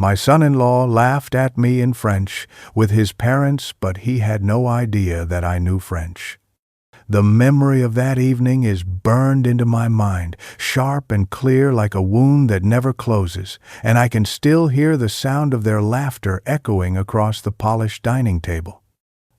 My son-in-law laughed at me in French with his parents, but he had no idea that I knew French. The memory of that evening is burned into my mind, sharp and clear like a wound that never closes, and I can still hear the sound of their laughter echoing across the polished dining table.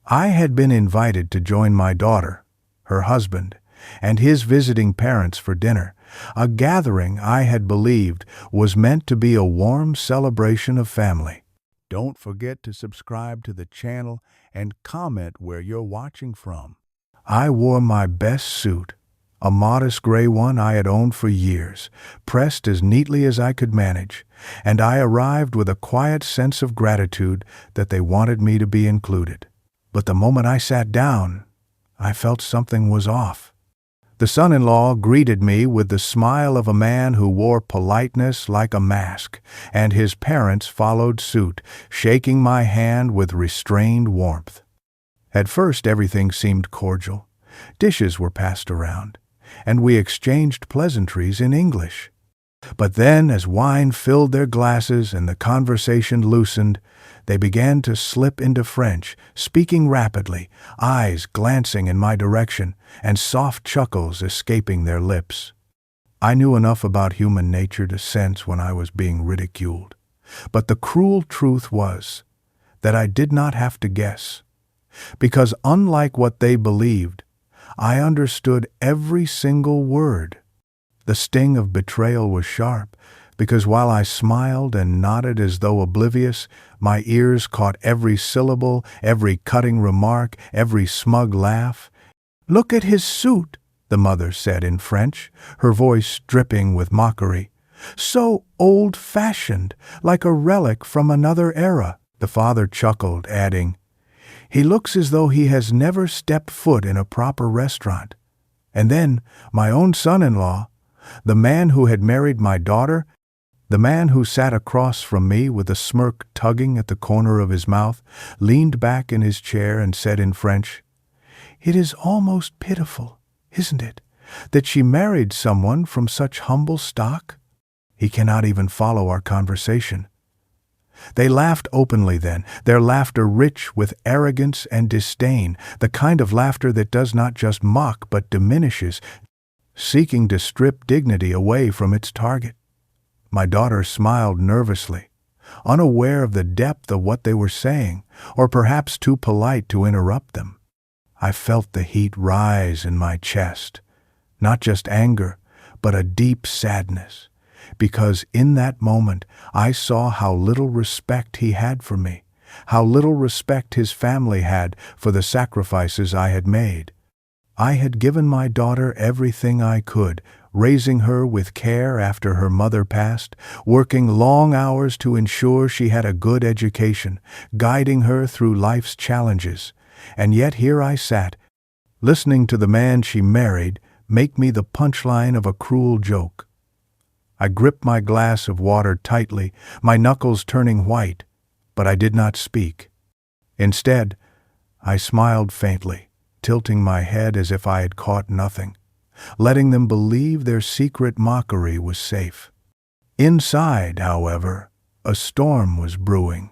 I had been invited to join my daughter, her husband, and his visiting parents for dinner, a gathering I had believed was meant to be a warm celebration of family. Don't forget to subscribe to the channel and comment where you're watching from. I wore my best suit, a modest gray one I had owned for years, pressed as neatly as I could manage, and I arrived with a quiet sense of gratitude that they wanted me to be included. But the moment I sat down, I felt something was off. The son-in-law greeted me with the smile of a man who wore politeness like a mask, and his parents followed suit, shaking my hand with restrained warmth. At first everything seemed cordial. Dishes were passed around, and we exchanged pleasantries in English. But then, as wine filled their glasses and the conversation loosened, they began to slip into French, speaking rapidly, eyes glancing in my direction, and soft chuckles escaping their lips. I knew enough about human nature to sense when I was being ridiculed. But the cruel truth was that I did not have to guess, because unlike what they believed, I understood every single word. The sting of betrayal was sharp, because while I smiled and nodded as though oblivious, my ears caught every syllable, every cutting remark, every smug laugh. "Look at his suit," the mother said in French, her voice dripping with mockery. "So old-fashioned, like a relic from another era." The father chuckled, adding, "He looks as though he has never stepped foot in a proper restaurant." And then my own son-in-law, the man who had married my daughter, the man who sat across from me with a smirk tugging at the corner of his mouth, leaned back in his chair and said in French, "It is almost pitiful, isn't it, that she married someone from such humble stock?" He cannot even follow our conversation. They laughed openly then, their laughter rich with arrogance and disdain, the kind of laughter that does not just mock but diminishes, seeking to strip dignity away from its target. My daughter smiled nervously, unaware of the depth of what they were saying, or perhaps too polite to interrupt them. I felt the heat rise in my chest, not just anger, but a deep sadness, because in that moment I saw how little respect he had for me, how little respect his family had for the sacrifices I had made. I had given my daughter everything I could, raising her with care after her mother passed, working long hours to ensure she had a good education, guiding her through life's challenges. And yet here I sat, listening to the man she married make me the punchline of a cruel joke. I gripped my glass of water tightly, my knuckles turning white, but I did not speak. Instead, I smiled faintly, tilting my head as if I had caught nothing, letting them believe their secret mockery was safe. Inside, however, a storm was brewing,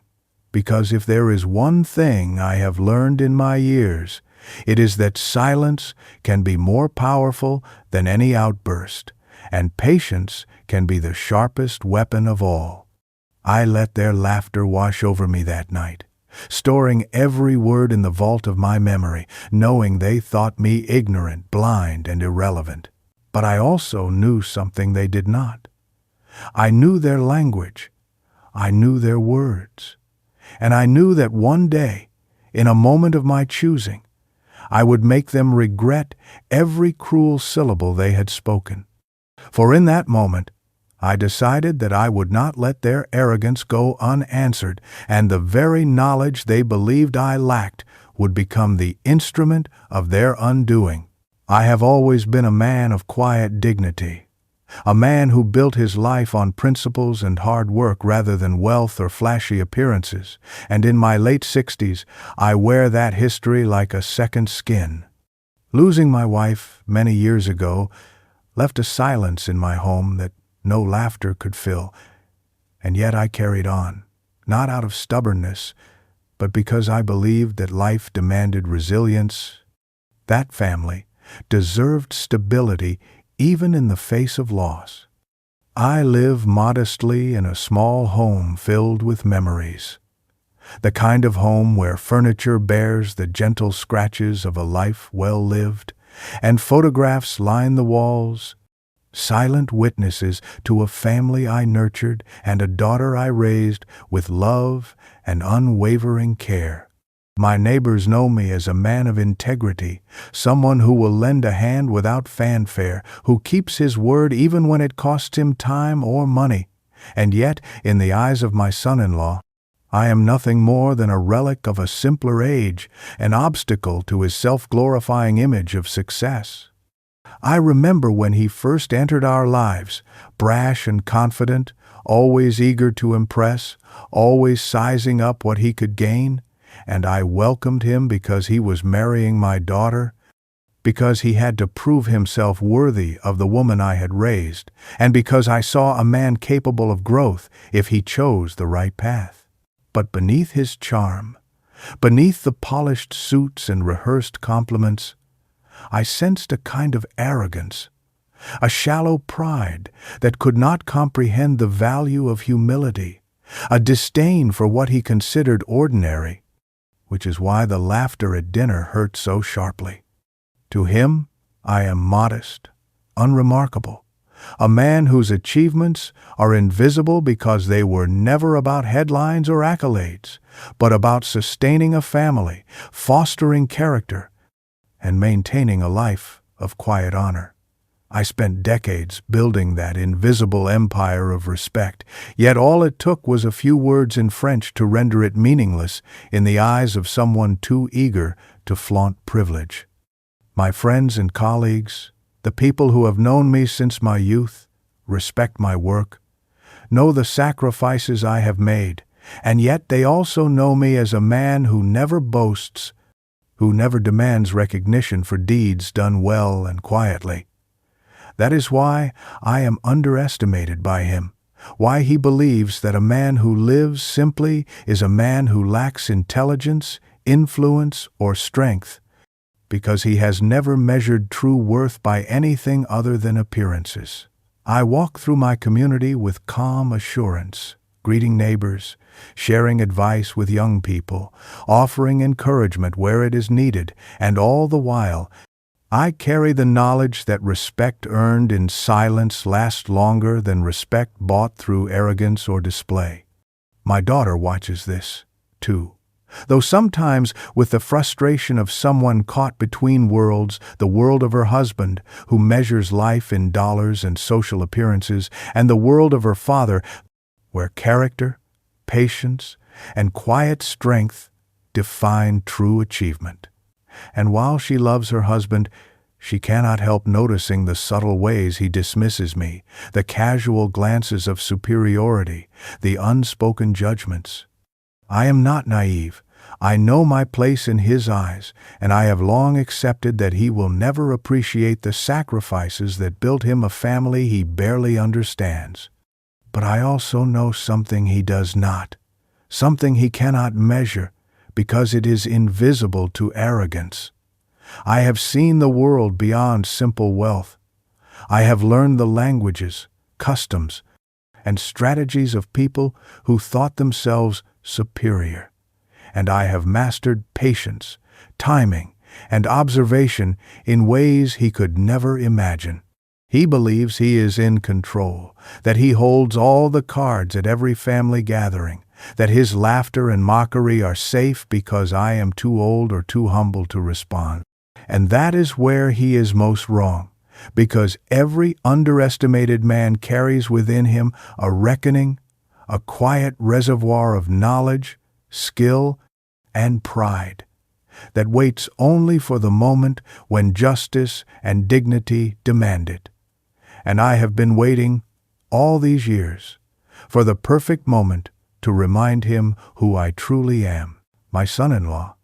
because if there is one thing I have learned in my years, it is that silence can be more powerful than any outburst, and patience can be the sharpest weapon of all. I let their laughter wash over me that night, storing every word in the vault of my memory, knowing they thought me ignorant, blind, and irrelevant. But I also knew something they did not. I knew their language. I knew their words. And I knew that one day, in a moment of my choosing, I would make them regret every cruel syllable they had spoken. For in that moment, I decided that I would not let their arrogance go unanswered, and the very knowledge they believed I lacked would become the instrument of their undoing. I have always been a man of quiet dignity, a man who built his life on principles and hard work rather than wealth or flashy appearances, and in my late 60s, I wear that history like a second skin. Losing my wife many years ago left a silence in my home that no laughter could fill, And yet I carried on, not out of stubbornness, but because I believed that life demanded resilience. That family deserved stability even in the face of loss. I live modestly in a small home filled with memories. The kind of home where furniture bears the gentle scratches of a life well lived, and photographs line the walls, silent witnesses to a family I nurtured and a daughter I raised with love and unwavering care. My neighbors know me as a man of integrity, someone who will lend a hand without fanfare, who keeps his word even when it costs him time or money. And yet, in the eyes of my son-in-law, I am nothing more than a relic of a simpler age, an obstacle to his self-glorifying image of success. I remember when he first entered our lives, brash and confident, always eager to impress, always sizing up what he could gain, and I welcomed him because he was marrying my daughter, because he had to prove himself worthy of the woman I had raised, and because I saw a man capable of growth if he chose the right path. But beneath his charm, beneath the polished suits and rehearsed compliments, I sensed a kind of arrogance, a shallow pride that could not comprehend the value of humility, a disdain for what he considered ordinary, which is why the laughter at dinner hurt so sharply. To him, I am modest, unremarkable, a man whose achievements are invisible because they were never about headlines or accolades, but about sustaining a family, fostering character, and maintaining a life of quiet honor. I spent decades building that invisible empire of respect, yet all it took was a few words in French to render it meaningless in the eyes of someone too eager to flaunt privilege. My friends and colleagues, the people who have known me since my youth, respect my work, know the sacrifices I have made, and yet they also know me as a man who never boasts, who never demands recognition for deeds done well and quietly. That is why I am underestimated by him, why he believes that a man who lives simply is a man who lacks intelligence, influence, or strength, because he has never measured true worth by anything other than appearances. I walk through my community with calm assurance, greeting neighbors, sharing advice with young people, offering encouragement where it is needed, and all the while, I carry the knowledge that respect earned in silence lasts longer than respect bought through arrogance or display. My daughter watches this, too. Though sometimes with the frustration of someone caught between worlds, the world of her husband, who measures life in dollars and social appearances, and the world of her father, where character, patience, and quiet strength define true achievement. And while she loves her husband, she cannot help noticing the subtle ways he dismisses me, the casual glances of superiority, the unspoken judgments. I am not naive. I know my place in his eyes, and I have long accepted that he will never appreciate the sacrifices that built him a family he barely understands. But I also know something he does not, something he cannot measure, because it is invisible to arrogance. I have seen the world beyond simple wealth. I have learned the languages, customs, and strategies of people who thought themselves superior. And I have mastered patience, timing, and observation in ways he could never imagine. He believes he is in control, that he holds all the cards at every family gathering, that his laughter and mockery are safe because I am too old or too humble to respond. And that is where he is most wrong, because every underestimated man carries within him a reckoning, a quiet reservoir of knowledge, skill, and pride that waits only for the moment when justice and dignity demand it. And I have been waiting all these years for the perfect moment to remind him who I truly am. My son-in-law,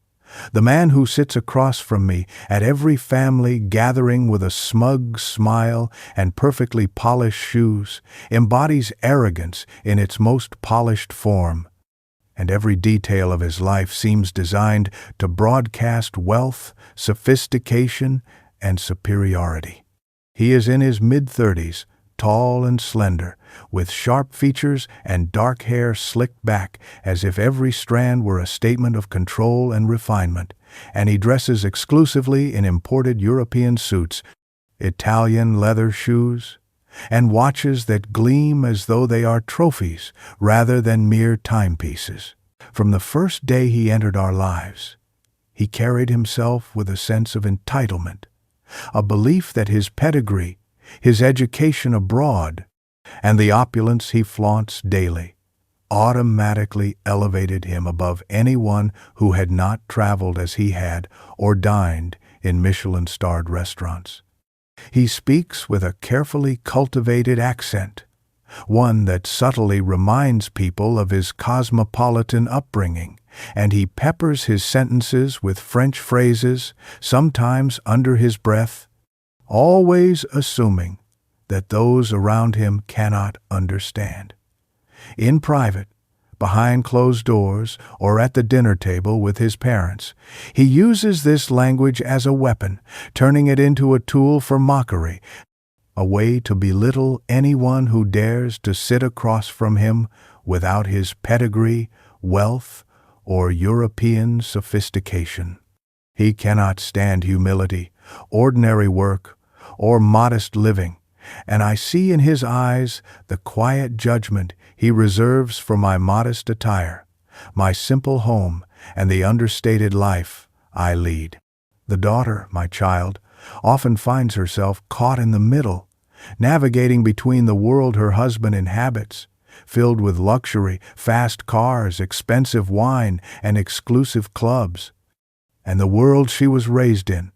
The man who sits across from me at every family gathering with a smug smile and perfectly polished shoes embodies arrogance in its most polished form, and every detail of his life seems designed to broadcast wealth, sophistication, and superiority. He is in his mid-30s, tall and slender, with sharp features and dark hair slicked back as if every strand were a statement of control and refinement, and he dresses exclusively in imported European suits, Italian leather shoes, and watches that gleam as though they are trophies rather than mere timepieces. From the first day he entered our lives, he carried himself with a sense of entitlement, a belief that his pedigree, his education abroad, and the opulence he flaunts daily automatically elevated him above anyone who had not traveled as he had or dined in Michelin-starred restaurants. He speaks with a carefully cultivated accent, one that subtly reminds people of his cosmopolitan upbringing, and he peppers his sentences with French phrases, sometimes under his breath, always assuming that those around him cannot understand. In private, behind closed doors, or at the dinner table with his parents, he uses this language as a weapon, turning it into a tool for mockery, a way to belittle anyone who dares to sit across from him without his pedigree, wealth, or European sophistication. He cannot stand humility, ordinary work, or modest living, and I see in his eyes the quiet judgment he reserves for my modest attire, my simple home, and the understated life I lead. The daughter, my child, often finds herself caught in the middle, navigating between the world her husband inhabits, filled with luxury, fast cars, expensive wine, and exclusive clubs, and the world she was raised in,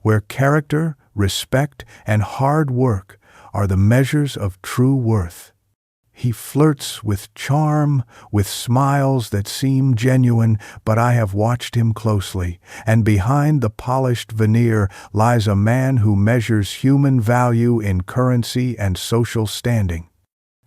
where character, respect, and hard work are the measures of true worth. He flirts with charm, with smiles that seem genuine, but I have watched him closely, and behind the polished veneer lies a man who measures human value in currency and social standing.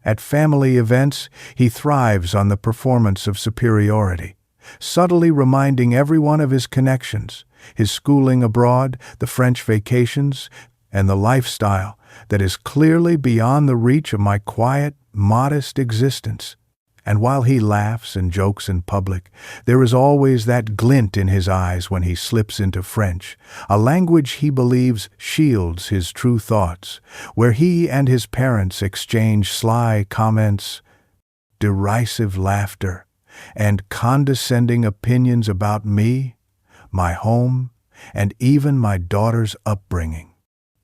At family events, he thrives on the performance of superiority, subtly reminding everyone of his connections, his schooling abroad, the French vacations, and the lifestyle that is clearly beyond the reach of my quiet, modest existence. And while he laughs and jokes in public, there is always that glint in his eyes when he slips into French, a language he believes shields his true thoughts, where he and his parents exchange sly comments, derisive laughter, and condescending opinions about me, my home, and even my daughter's upbringing.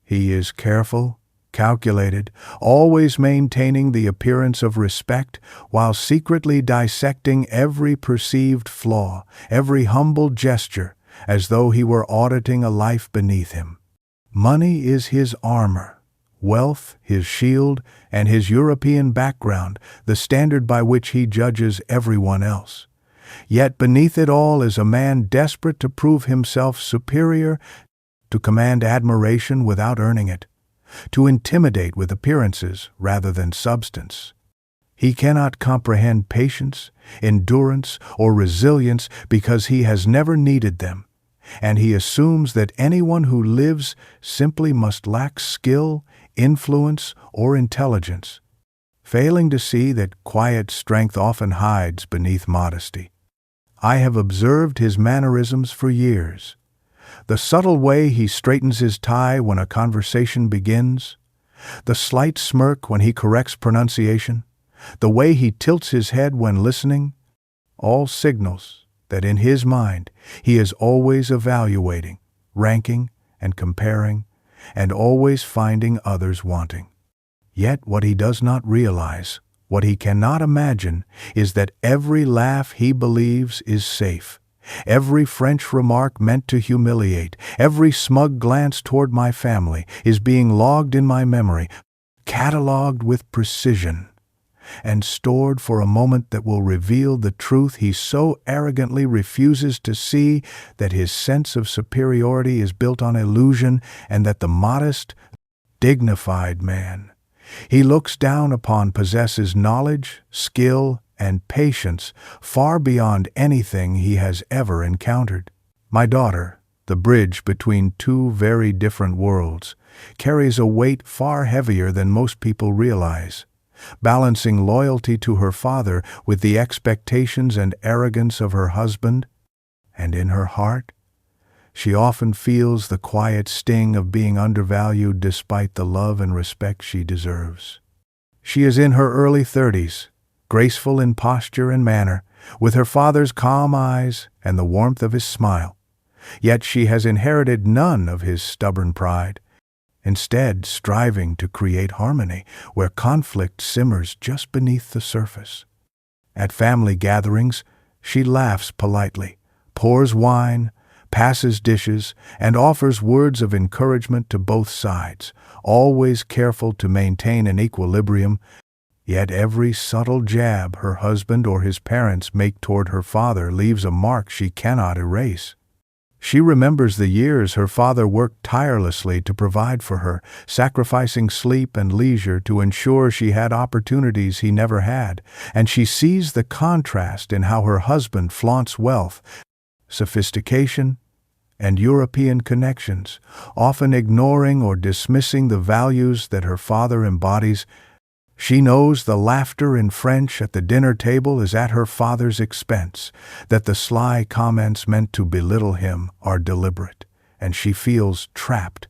He is careful, calculated, always maintaining the appearance of respect while secretly dissecting every perceived flaw, every humble gesture, as though he were auditing a life beneath him. Money is his armor, wealth his shield, and his European background the standard by which he judges everyone else. Yet beneath it all is a man desperate to prove himself superior, to command admiration without earning it, to intimidate with appearances rather than substance. He cannot comprehend patience, endurance, or resilience because he has never needed them, and he assumes that anyone who lives simply must lack skill, influence, or intelligence, failing to see that quiet strength often hides beneath modesty. I have observed his mannerisms for years. The subtle way he straightens his tie when a conversation begins, the slight smirk when he corrects pronunciation, the way he tilts his head when listening, all signals that in his mind he is always evaluating, ranking, and comparing, and always finding others wanting. Yet what he does not realize, what he cannot imagine, is that every laugh he believes is safe. Every French remark meant to humiliate, every smug glance toward my family is being logged in my memory, catalogued with precision. and stored for a moment that will reveal the truth he so arrogantly refuses to see, that his sense of superiority is built on illusion, and that the modest, dignified man he looks down upon possesses knowledge, skill, and patience far beyond anything he has ever encountered. My daughter, the bridge between two very different worlds, carries a weight far heavier than most people realize, balancing loyalty to her father with the expectations and arrogance of her husband, and in her heart, she often feels the quiet sting of being undervalued despite the love and respect she deserves. She is in her early 30s, graceful in posture and manner, with her father's calm eyes and the warmth of his smile. Yet she has inherited none of his stubborn pride, instead striving to create harmony where conflict simmers just beneath the surface. At family gatherings, she laughs politely, pours wine, passes dishes, and offers words of encouragement to both sides, always careful to maintain an equilibrium. Yet every subtle jab her husband or his parents make toward her father leaves a mark she cannot erase. She remembers the years her father worked tirelessly to provide for her, sacrificing sleep and leisure to ensure she had opportunities he never had, and she sees the contrast in how her husband flaunts wealth, sophistication, and European connections, often ignoring or dismissing the values that her father embodies. She knows the laughter in French at the dinner table is at her father's expense, that the sly comments meant to belittle him are deliberate, and she feels trapped,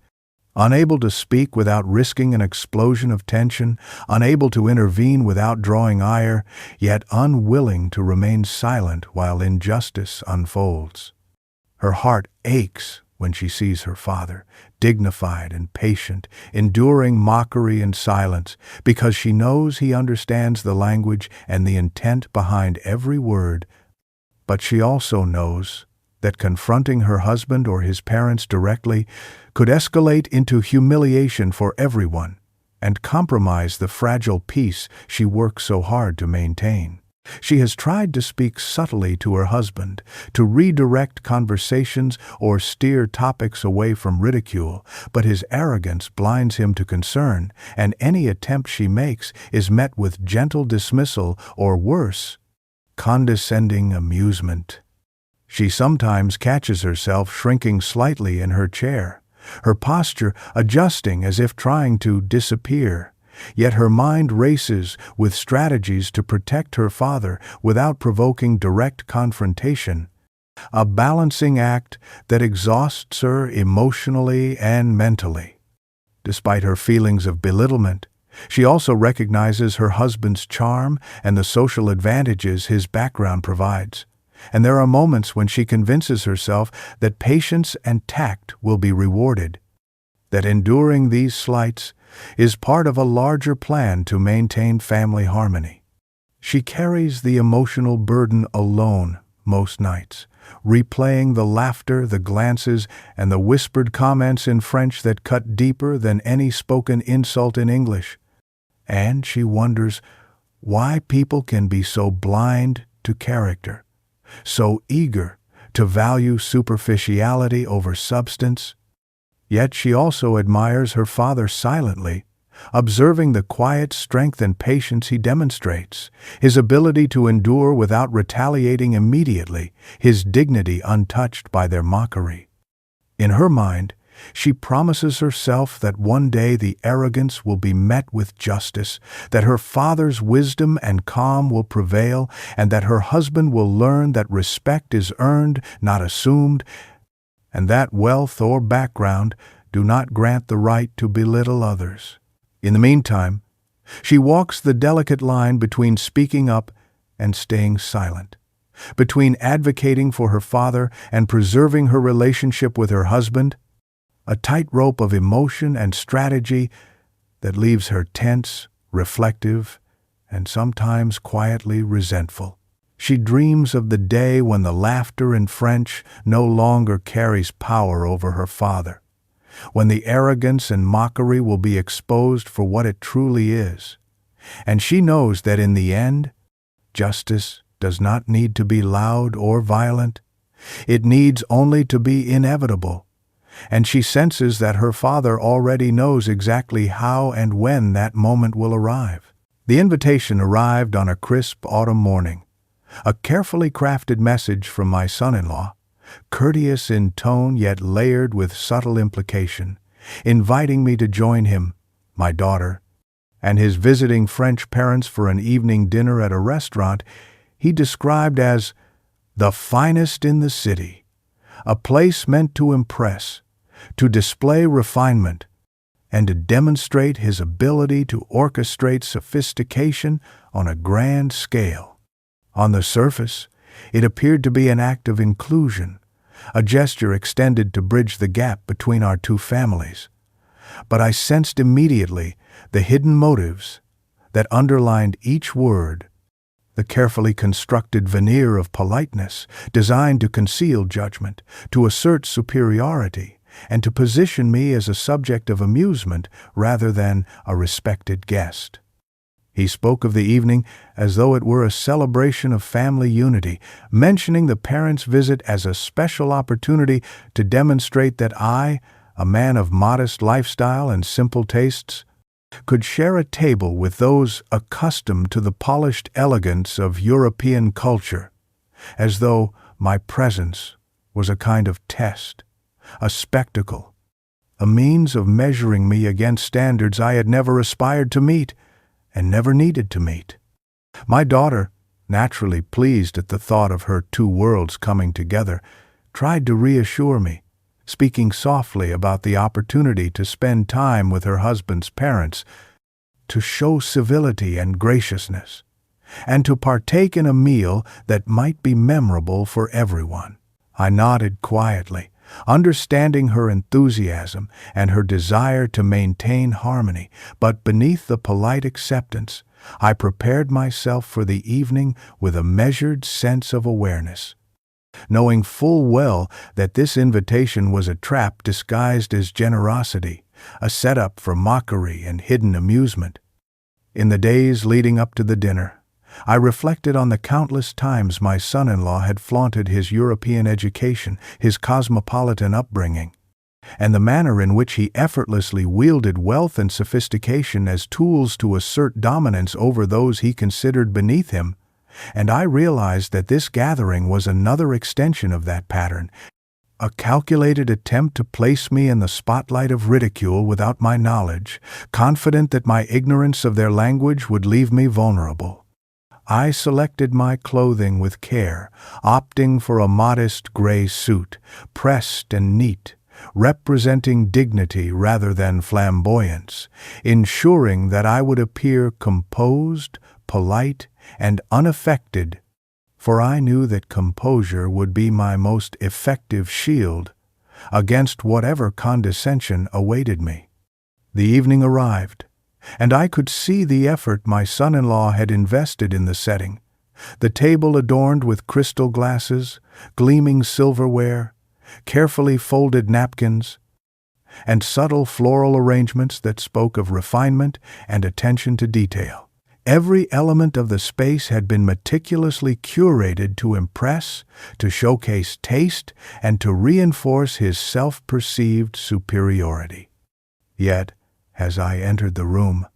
unable to speak without risking an explosion of tension, unable to intervene without drawing ire, yet unwilling to remain silent while injustice unfolds. Her heart aches when she sees her father, dignified and patient, enduring mockery and silence, because she knows he understands the language and the intent behind every word. But she also knows that confronting her husband or his parents directly could escalate into humiliation for everyone and compromise the fragile peace she works so hard to maintain. She has tried to speak subtly to her husband, to redirect conversations or steer topics away from ridicule, but his arrogance blinds him to concern, and any attempt she makes is met with gentle dismissal or worse, condescending amusement. She sometimes catches herself shrinking slightly in her chair, her posture adjusting as if trying to disappear. Yet her mind races with strategies to protect her father without provoking direct confrontation, a balancing act that exhausts her emotionally and mentally. Despite her feelings of belittlement, she also recognizes her husband's charm and the social advantages his background provides. And there are moments when she convinces herself that patience and tact will be rewarded, that enduring these slights is part of a larger plan to maintain family harmony. She carries the emotional burden alone most nights, replaying the laughter, the glances, and the whispered comments in French that cut deeper than any spoken insult in English. And she wonders why people can be so blind to character, so eager to value superficiality over substance. Yet she also admires her father silently, observing the quiet strength and patience he demonstrates, his ability to endure without retaliating immediately, his dignity untouched by their mockery. In her mind, she promises herself that one day the arrogance will be met with justice, that her father's wisdom and calm will prevail, and that her husband will learn that respect is earned, not assumed, and that wealth or background do not grant the right to belittle others. In the meantime, she walks the delicate line between speaking up and staying silent, between advocating for her father and preserving her relationship with her husband, a tightrope of emotion and strategy that leaves her tense, reflective, and sometimes quietly resentful. She dreams of the day when the laughter in French no longer carries power over her father, when the arrogance and mockery will be exposed for what it truly is, And she knows that in the end, justice does not need to be loud or violent. It needs only to be inevitable. And she senses that her father already knows exactly how and when that moment will arrive. The invitation arrived on a crisp autumn morning. A carefully crafted message from my son-in-law, courteous in tone yet layered with subtle implication, inviting me to join him, my daughter, and his visiting French parents for an evening dinner at a restaurant he described as the finest in the city, a place meant to impress, to display refinement, and to demonstrate his ability to orchestrate sophistication on a grand scale. On the surface, it appeared to be an act of inclusion, a gesture extended to bridge the gap between our two families. But I sensed immediately the hidden motives that underlined each word, the carefully constructed veneer of politeness designed to conceal judgment, to assert superiority, and to position me as a subject of amusement rather than a respected guest. He spoke of the evening as though it were a celebration of family unity, mentioning the parents' visit as a special opportunity to demonstrate that I, a man of modest lifestyle and simple tastes, could share a table with those accustomed to the polished elegance of European culture, as though my presence was a kind of test, a spectacle, a means of measuring me against standards I had never aspired to meet and never needed to meet. My daughter, naturally pleased at the thought of her two worlds coming together, tried to reassure me, speaking softly about the opportunity to spend time with her husband's parents, to show civility and graciousness, and to partake in a meal that might be memorable for everyone. I nodded quietly, understanding her enthusiasm and her desire to maintain harmony, but beneath the polite acceptance, I prepared myself for the evening with a measured sense of awareness, knowing full well that this invitation was a trap disguised as generosity, a setup for mockery and hidden amusement. In the days leading up to the dinner, I reflected on the countless times my son-in-law had flaunted his European education, his cosmopolitan upbringing, and the manner in which he effortlessly wielded wealth and sophistication as tools to assert dominance over those he considered beneath him, and I realized that this gathering was another extension of that pattern, a calculated attempt to place me in the spotlight of ridicule without my knowledge, confident that my ignorance of their language would leave me vulnerable. I selected my clothing with care, opting for a modest gray suit, pressed and neat, representing dignity rather than flamboyance, ensuring that I would appear composed, polite, and unaffected, for I knew that composure would be my most effective shield against whatever condescension awaited me. The evening arrived, and I could see the effort my son-in-law had invested in the setting. The table adorned with crystal glasses, gleaming silverware, carefully folded napkins, and subtle floral arrangements that spoke of refinement and attention to detail. Every element of the space had been meticulously curated to impress, to showcase taste, and to reinforce his self-perceived superiority. Yet, as I entered the room,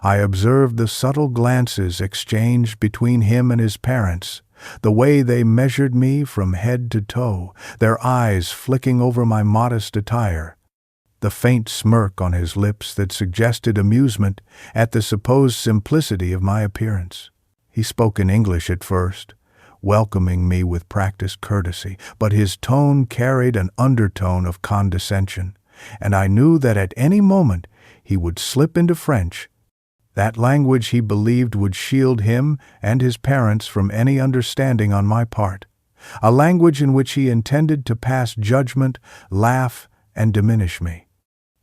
I observed the subtle glances exchanged between him and his parents, the way they measured me from head to toe, their eyes flicking over my modest attire, the faint smirk on his lips that suggested amusement at the supposed simplicity of my appearance. He spoke in English at first, welcoming me with practiced courtesy, but his tone carried an undertone of condescension, and I knew that at any moment he would slip into French, that language he believed would shield him and his parents from any understanding on my part, a language in which he intended to pass judgment, laugh, and diminish me.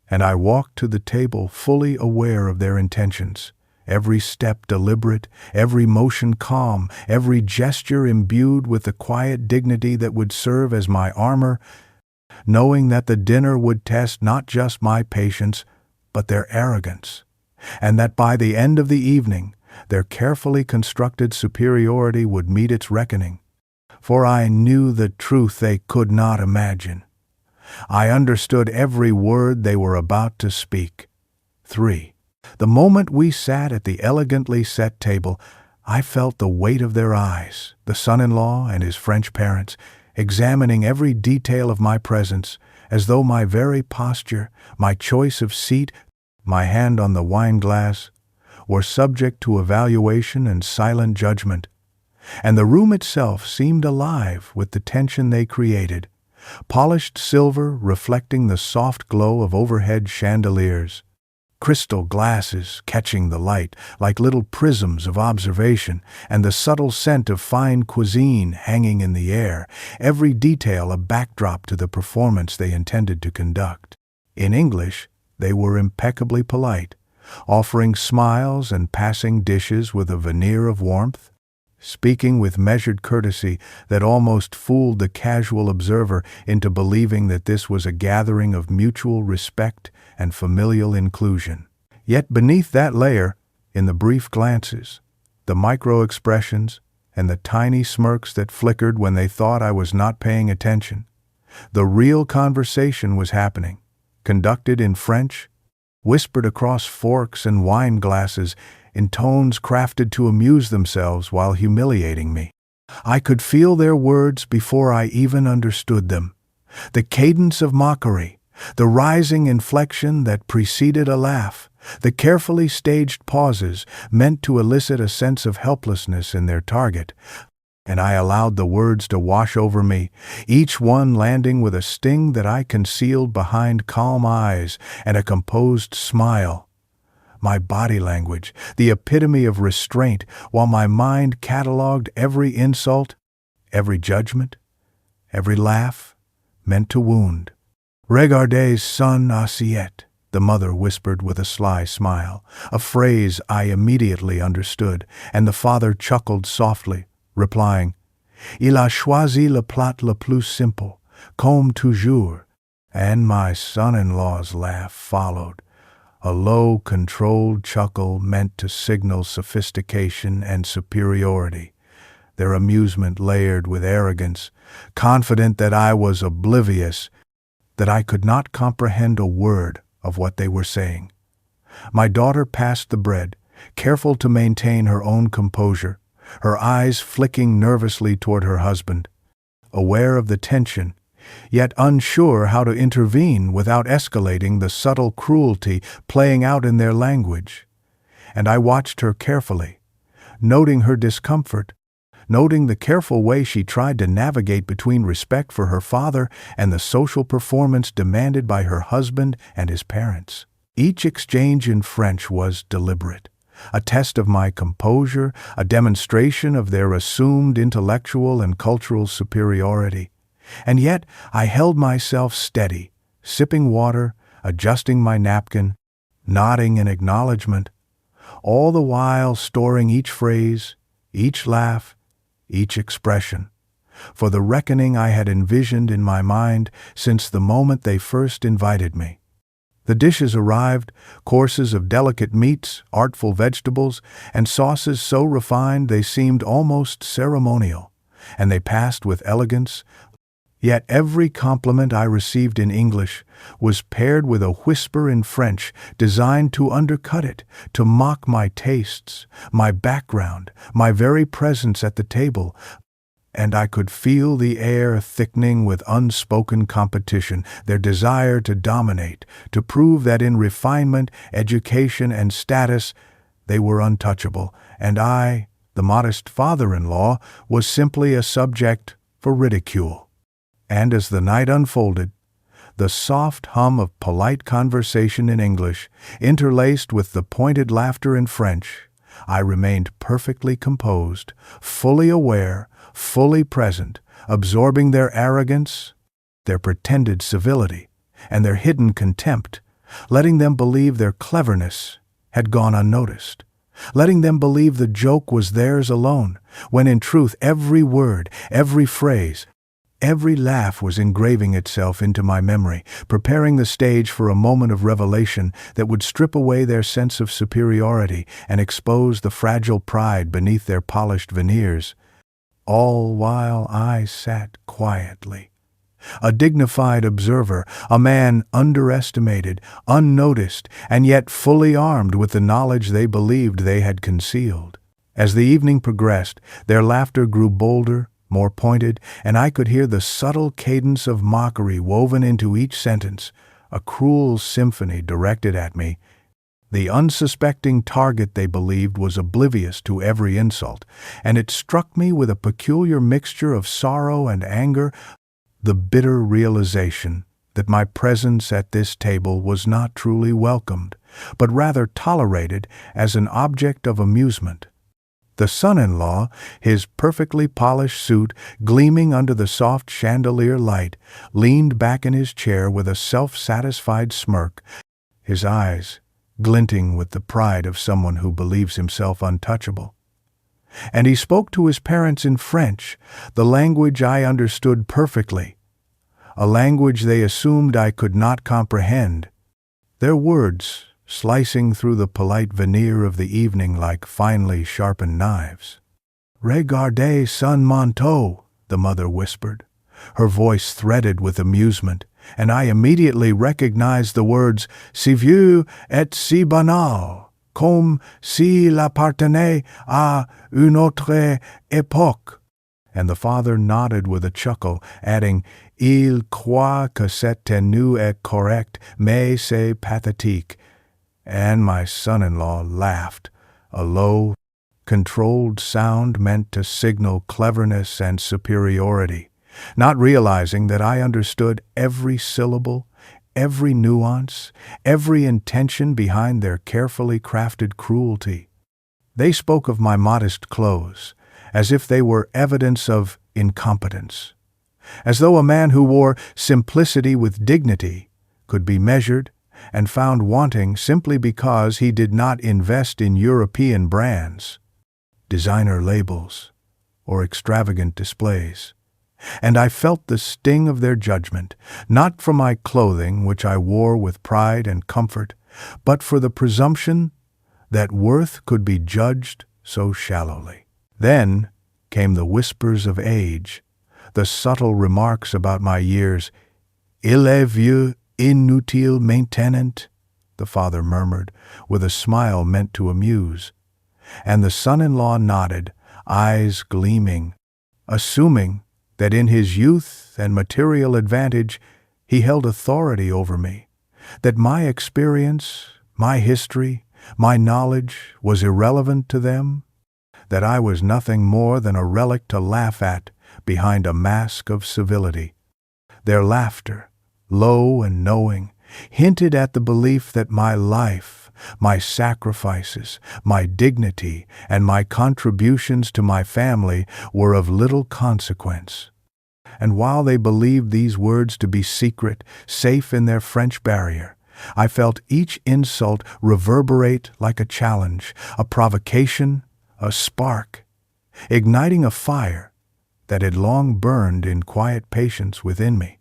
And I walked to the table fully aware of their intentions, every step deliberate, every motion calm, every gesture imbued with the quiet dignity that would serve as my armor, knowing that the dinner would test not just my patience, but their arrogance, and that by the end of the evening, their carefully constructed superiority would meet its reckoning. For I knew the truth they could not imagine. I understood every word they were about to speak. 3. The moment we sat at the elegantly set table, I felt the weight of their eyes, the son-in-law and his French parents, examining every detail of my presence, as though my very posture, my choice of seat, my hand on the wine glass, were subject to evaluation and silent judgment. And the room itself seemed alive with the tension they created, polished silver reflecting the soft glow of overhead chandeliers, crystal glasses catching the light like little prisms of observation, and the subtle scent of fine cuisine hanging in the air, every detail a backdrop to the performance they intended to conduct. In English, they were impeccably polite, offering smiles and passing dishes with a veneer of warmth, speaking with measured courtesy that almost fooled the casual observer into believing that this was a gathering of mutual respect and familial inclusion. Yet beneath that layer, in the brief glances, the micro-expressions, and the tiny smirks that flickered when they thought I was not paying attention, the real conversation was happening, conducted in French, whispered across forks and wine glasses in tones crafted to amuse themselves while humiliating me. I could feel their words before I even understood them. The cadence of mockery, the rising inflection that preceded a laugh, the carefully staged pauses meant to elicit a sense of helplessness in their target, and I allowed the words to wash over me, each one landing with a sting that I concealed behind calm eyes and a composed smile. My body language, the epitome of restraint, while my mind catalogued every insult, every judgment, every laugh, meant to wound. "Regardez son assiette," the mother whispered with a sly smile, a phrase I immediately understood, and the father chuckled softly, replying, "Il a choisi le plat le plus simple, comme toujours," and my son-in-law's laugh followed, a low, controlled chuckle meant to signal sophistication and superiority, their amusement layered with arrogance, confident that I was oblivious, that I could not comprehend a word of what they were saying. My daughter passed the bread, careful to maintain her own composure, her eyes flicking nervously toward her husband, aware of the tension, yet unsure how to intervene without escalating the subtle cruelty playing out in their language. And I watched her carefully, noting her discomfort, noting the careful way she tried to navigate between respect for her father and the social performance demanded by her husband and his parents. Each exchange in French was deliberate, a test of my composure, a demonstration of their assumed intellectual and cultural superiority. And yet I held myself steady, sipping water, adjusting my napkin, nodding in acknowledgement, all the while storing each phrase, each laugh, each expression, for the reckoning I had envisioned in my mind since the moment they first invited me. The dishes arrived, courses of delicate meats, artful vegetables, and sauces so refined they seemed almost ceremonial, and they passed with elegance. Yet every compliment I received in English was paired with a whisper in French designed to undercut it, to mock my tastes, my background, my very presence at the table, and I could feel the air thickening with unspoken competition, their desire to dominate, to prove that in refinement, education, and status they were untouchable, and I, the modest father-in-law, was simply a subject for ridicule. And as the night unfolded, the soft hum of polite conversation in English, interlaced with the pointed laughter in French, I remained perfectly composed, fully aware, fully present, absorbing their arrogance, their pretended civility, and their hidden contempt, letting them believe their cleverness had gone unnoticed, letting them believe the joke was theirs alone, when in truth every word, every phrase, Every laugh was engraving itself into my memory, preparing the stage for a moment of revelation that would strip away their sense of superiority and expose the fragile pride beneath their polished veneers. All while I sat quietly, a dignified observer, a man underestimated, unnoticed, and yet fully armed with the knowledge they believed they had concealed. As the evening progressed, their laughter grew bolder, more pointed, and I could hear the subtle cadence of mockery woven into each sentence, a cruel symphony directed at me. The unsuspecting target, they believed, was oblivious to every insult, and it struck me with a peculiar mixture of sorrow and anger, the bitter realization that my presence at this table was not truly welcomed, but rather tolerated as an object of amusement. The son-in-law, his perfectly polished suit gleaming under the soft chandelier light, leaned back in his chair with a self-satisfied smirk, his eyes glinting with the pride of someone who believes himself untouchable. And he spoke to his parents in French, the language I understood perfectly, a language they assumed I could not comprehend. Their words slicing through the polite veneer of the evening like finely sharpened knives. "Regardez son manteau," the mother whispered, her voice threaded with amusement, and I immediately recognized the words "si vieux et si banal, comme s'il appartenait à une autre époque." And the father nodded with a chuckle, adding, "Il croit que cette tenue est correcte, mais c'est pathétique." And my son-in-law laughed, a low, controlled sound meant to signal cleverness and superiority, not realizing that I understood every syllable, every nuance, every intention behind their carefully crafted cruelty. They spoke of my modest clothes, as if they were evidence of incompetence, as though a man who wore simplicity with dignity could be measured and found wanting simply because he did not invest in European brands, designer labels, or extravagant displays. And I felt the sting of their judgment, not for my clothing, which I wore with pride and comfort, but for the presumption that worth could be judged so shallowly. Then came the whispers of age, the subtle remarks about my years. "Il est vieux, inutile maintenant," the father murmured, with a smile meant to amuse. And the son-in-law nodded, eyes gleaming, assuming that in his youth and material advantage he held authority over me, that my experience, my history, my knowledge was irrelevant to them, that I was nothing more than a relic to laugh at behind a mask of civility. Their laughter, low and knowing, hinted at the belief that my life, my sacrifices, my dignity, and my contributions to my family were of little consequence. And while they believed these words to be secret, safe in their French barrier, I felt each insult reverberate like a challenge, a provocation, a spark, igniting a fire that had long burned in quiet patience within me.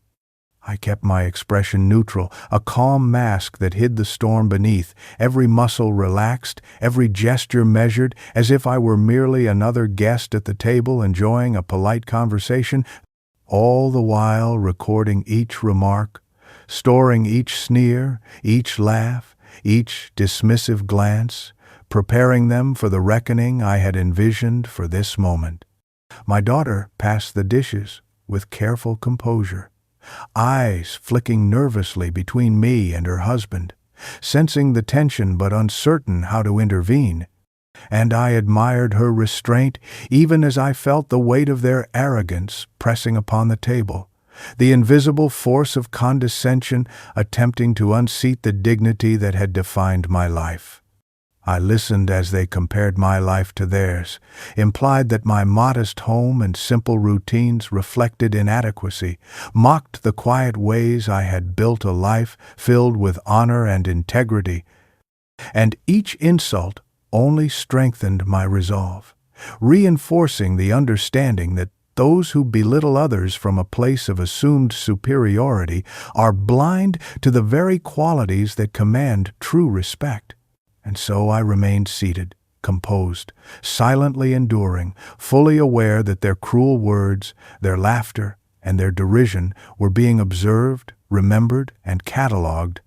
I kept my expression neutral, a calm mask that hid the storm beneath, every muscle relaxed, every gesture measured, as if I were merely another guest at the table enjoying a polite conversation, all the while recording each remark, storing each sneer, each laugh, each dismissive glance, preparing them for the reckoning I had envisioned for this moment. My daughter passed the dishes with careful composure, eyes flicking nervously between me and her husband, sensing the tension but uncertain how to intervene. And I admired her restraint even as I felt the weight of their arrogance pressing upon the table, the invisible force of condescension attempting to unseat the dignity that had defined my life. I listened as they compared my life to theirs, implied that my modest home and simple routines reflected inadequacy, mocked the quiet ways I had built a life filled with honor and integrity. And each insult only strengthened my resolve, reinforcing the understanding that Those who belittle others from a place of assumed superiority are blind to the very qualities that command true respect. And so I remained seated, composed, silently enduring, fully aware that their cruel words, their laughter, and their derision were being observed, remembered, and catalogued.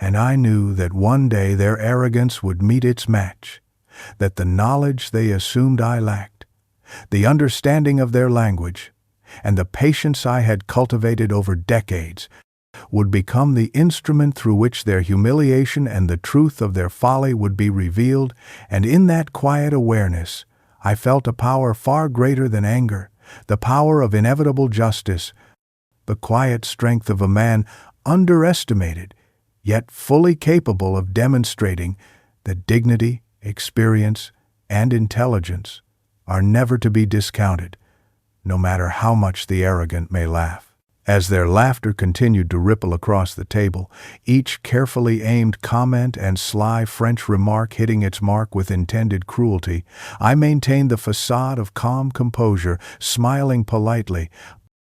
And I knew that one day their arrogance would meet its match, that the knowledge they assumed I lacked, the understanding of their language, and the patience I had cultivated over decades would become the instrument through which their humiliation and the truth of their folly would be revealed. And in that quiet awareness, I felt a power far greater than anger, the power of inevitable justice, the quiet strength of a man underestimated, yet fully capable of demonstrating that dignity, experience, and intelligence are never to be discounted, no matter how much the arrogant may laugh. As their laughter continued to ripple across the table, each carefully aimed comment and sly French remark hitting its mark with intended cruelty, I maintained the facade of calm composure, smiling politely,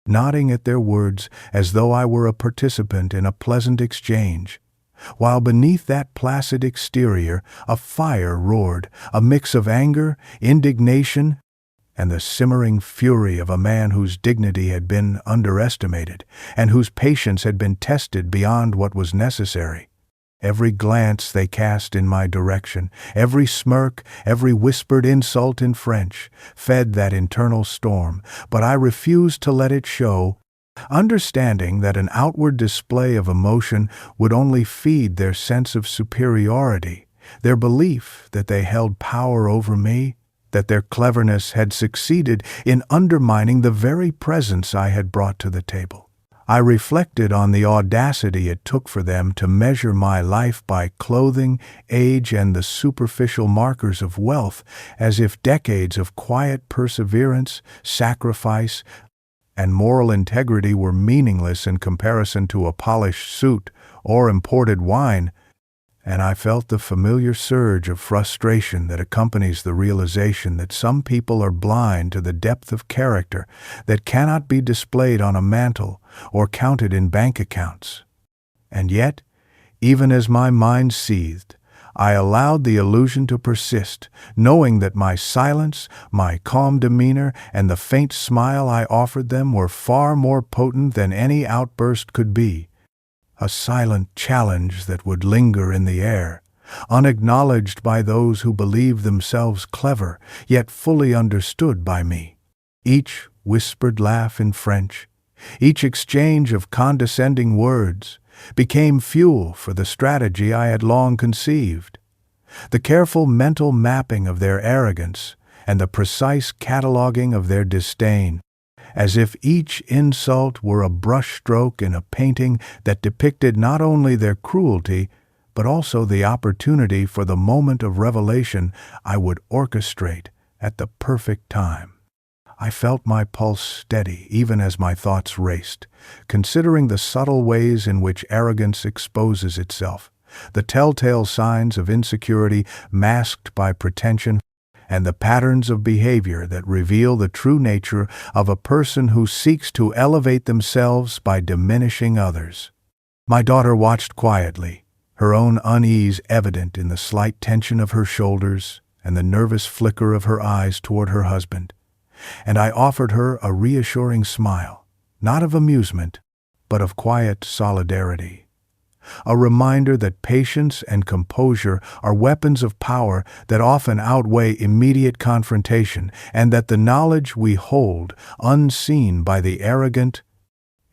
nodding at their words as though I were a participant in a pleasant exchange. While beneath that placid exterior, a fire roared, a mix of anger, indignation, and the simmering fury of a man whose dignity had been underestimated, and whose patience had been tested beyond what was necessary. Every glance they cast in my direction, every smirk, every whispered insult in French, fed that internal storm, but I refused to let it show, understanding that an outward display of emotion would only feed their sense of superiority, their belief that they held power over me, that their cleverness had succeeded in undermining the very presence I had brought to the table. I reflected on the audacity it took for them to measure my life by clothing, age, and the superficial markers of wealth, as if decades of quiet perseverance, sacrifice, and moral integrity were meaningless in comparison to a polished suit or imported wine, and I felt the familiar surge of frustration that accompanies the realization that some people are blind to the depth of character that cannot be displayed on a mantle or counted in bank accounts. And yet, even as my mind seethed, I allowed the illusion to persist, knowing that my silence, my calm demeanor, and the faint smile I offered them were far more potent than any outburst could be. A silent challenge that would linger in the air, unacknowledged by those who believed themselves clever, yet fully understood by me. Each whispered laugh in French, each exchange of condescending words, became fuel for the strategy I had long conceived. The careful mental mapping of their arrogance and the precise cataloging of their disdain, as if each insult were a brushstroke in a painting that depicted not only their cruelty, but also the opportunity for the moment of revelation I would orchestrate at the perfect time. I felt my pulse steady even as my thoughts raced, considering the subtle ways in which arrogance exposes itself, the telltale signs of insecurity masked by pretension, and the patterns of behavior that reveal the true nature of a person who seeks to elevate themselves by diminishing others. My daughter watched quietly, her own unease evident in the slight tension of her shoulders and the nervous flicker of her eyes toward her husband, and I offered her a reassuring smile, not of amusement, but of quiet solidarity. A reminder that patience and composure are weapons of power that often outweigh immediate confrontation, and that the knowledge we hold, unseen by the arrogant,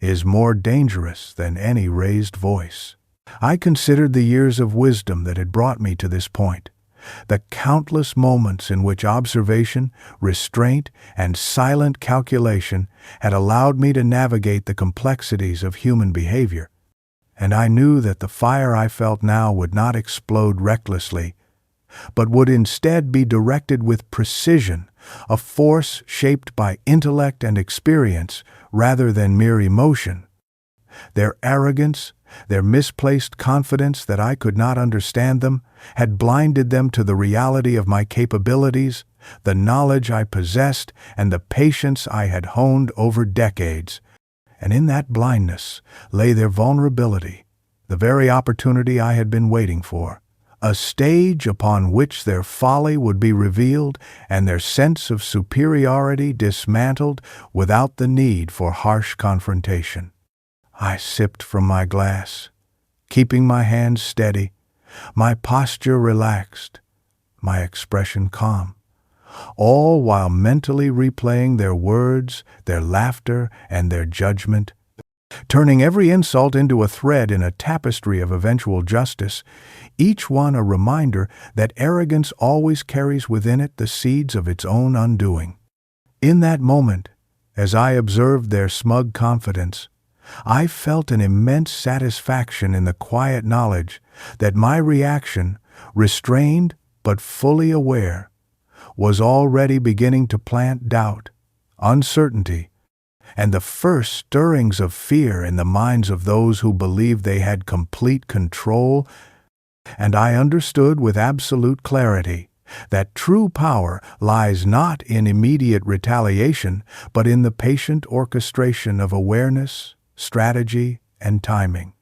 is more dangerous than any raised voice. I considered the years of wisdom that had brought me to this point, the countless moments in which observation, restraint, and silent calculation had allowed me to navigate the complexities of human behavior. And I knew that the fire I felt now would not explode recklessly, but would instead be directed with precision, a force shaped by intellect and experience rather than mere emotion. Their arrogance, their misplaced confidence that I could not understand them, had blinded them to the reality of my capabilities, the knowledge I possessed, and the patience I had honed over decades. And in that blindness lay their vulnerability, the very opportunity I had been waiting for, a stage upon which their folly would be revealed and their sense of superiority dismantled without the need for harsh confrontation. I sipped from my glass, keeping my hands steady, my posture relaxed, my expression calm, all while mentally replaying their words, their laughter, and their judgment, turning every insult into a thread in a tapestry of eventual justice, each one a reminder that arrogance always carries within it the seeds of its own undoing. In that moment, as I observed their smug confidence, I felt an immense satisfaction in the quiet knowledge that my reaction, restrained but fully aware, was already beginning to plant doubt, uncertainty, and the first stirrings of fear in the minds of those who believed they had complete control. And I understood with absolute clarity that true power lies not in immediate retaliation, but in the patient orchestration of awareness, strategy, and timing,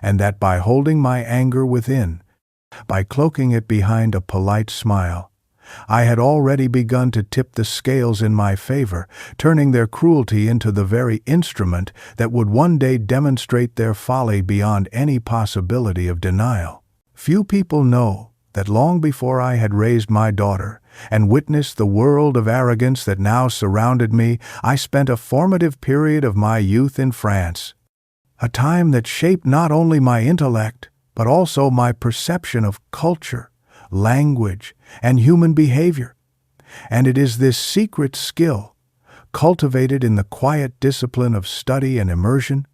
and that by holding my anger within, by cloaking it behind a polite smile, I had already begun to tip the scales in my favor, turning their cruelty into the very instrument that would one day demonstrate their folly beyond any possibility of denial. Few people know that long before I had raised my daughter and witnessed the world of arrogance that now surrounded me, I spent a formative period of my youth in France, a time that shaped not only my intellect, but also my perception of culture, language, and human behavior. And it is this secret skill, cultivated in the quiet discipline of study and immersion,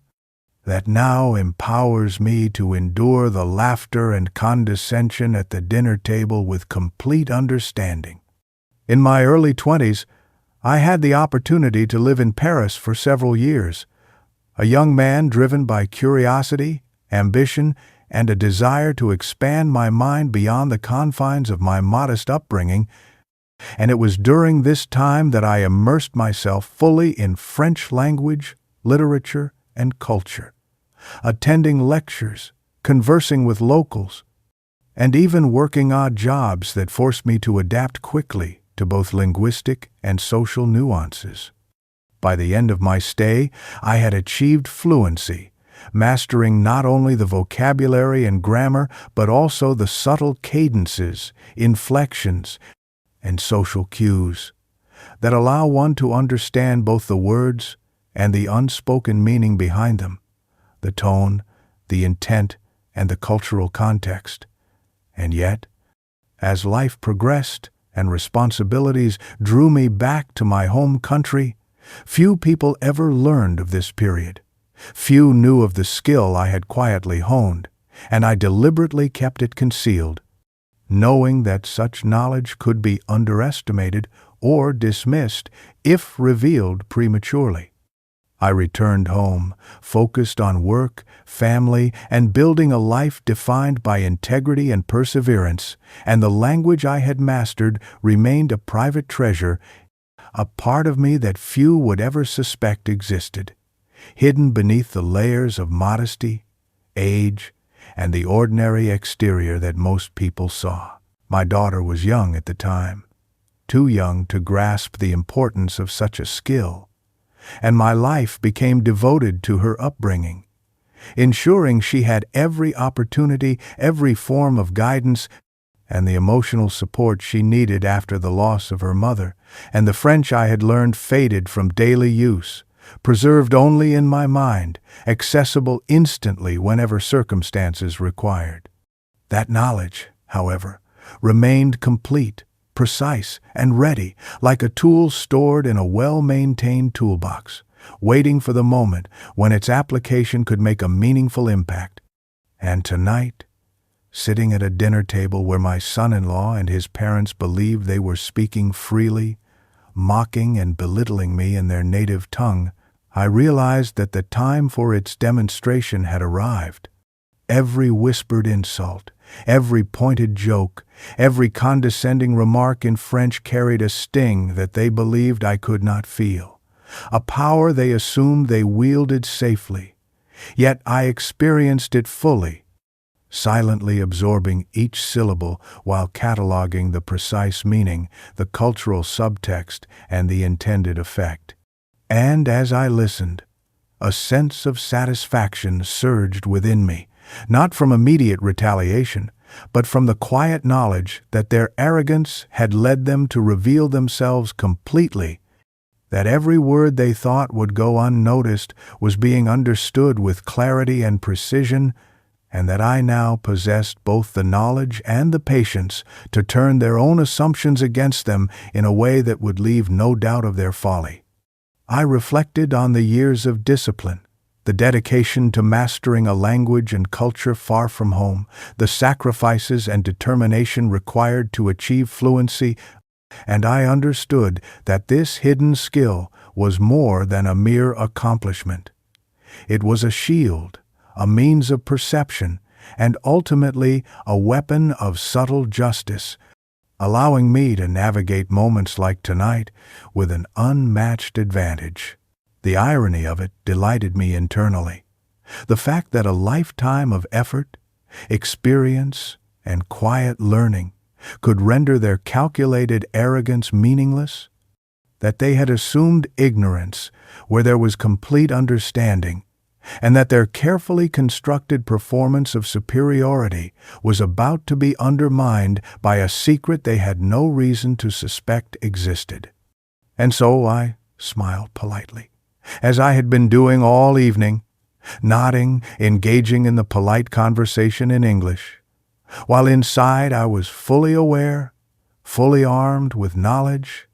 that now empowers me to endure the laughter and condescension at the dinner table with complete understanding. In my early 20s, I had the opportunity to live in Paris for several years, a young man driven by curiosity, ambition, and a desire to expand my mind beyond the confines of my modest upbringing, and it was during this time that I immersed myself fully in French language, literature, and culture, attending lectures, conversing with locals, and even working odd jobs that forced me to adapt quickly to both linguistic and social nuances. By the end of my stay, I had achieved fluency, mastering not only the vocabulary and grammar, but also the subtle cadences, inflections, and social cues that allow one to understand both the words and the unspoken meaning behind them, the tone, the intent, and the cultural context. And yet, as life progressed and responsibilities drew me back to my home country, few people ever learned of this period. Few knew of the skill I had quietly honed, and I deliberately kept it concealed, knowing that such knowledge could be underestimated or dismissed if revealed prematurely. I returned home, focused on work, family, and building a life defined by integrity and perseverance, and the language I had mastered remained a private treasure, a part of me that few would ever suspect existed, hidden beneath the layers of modesty, age, and the ordinary exterior that most people saw. My daughter was young at the time, too young to grasp the importance of such a skill, and my life became devoted to her upbringing, ensuring she had every opportunity, every form of guidance, and the emotional support she needed after the loss of her mother, and the French I had learned faded from daily use, preserved only in my mind, accessible instantly whenever circumstances required. That knowledge, however, remained complete, precise, and ready, like a tool stored in a well-maintained toolbox, waiting for the moment when its application could make a meaningful impact. And tonight, sitting at a dinner table where my son-in-law and his parents believed they were speaking freely, mocking and belittling me in their native tongue, I realized that the time for its demonstration had arrived. every whispered insult, every pointed joke, every condescending remark in French carried a sting that they believed I could not feel, a power they assumed they wielded safely. Yet I experienced it fully, silently absorbing each syllable while cataloging the precise meaning, the cultural subtext, and the intended effect. And as I listened, a sense of satisfaction surged within me, not from immediate retaliation, but from the quiet knowledge that their arrogance had led them to reveal themselves completely, that every word they thought would go unnoticed was being understood with clarity and precision, and that I now possessed both the knowledge and the patience to turn their own assumptions against them in a way that would leave no doubt of their folly. I reflected on the years of discipline, the dedication to mastering a language and culture far from home, the sacrifices and determination required to achieve fluency, and I understood that this hidden skill was more than a mere accomplishment. It was a shield, a means of perception, and ultimately a weapon of subtle justice, allowing me to navigate moments like tonight with an unmatched advantage. The irony of it delighted me internally. The fact that a lifetime of effort, experience, and quiet learning could render their calculated arrogance meaningless, that they had assumed ignorance where there was complete understanding, and that their carefully constructed performance of superiority was about to be undermined by a secret they had no reason to suspect existed. And so I smiled politely, as I had been doing all evening, nodding, engaging in the polite conversation in English, while inside I was fully aware, fully armed with knowledge,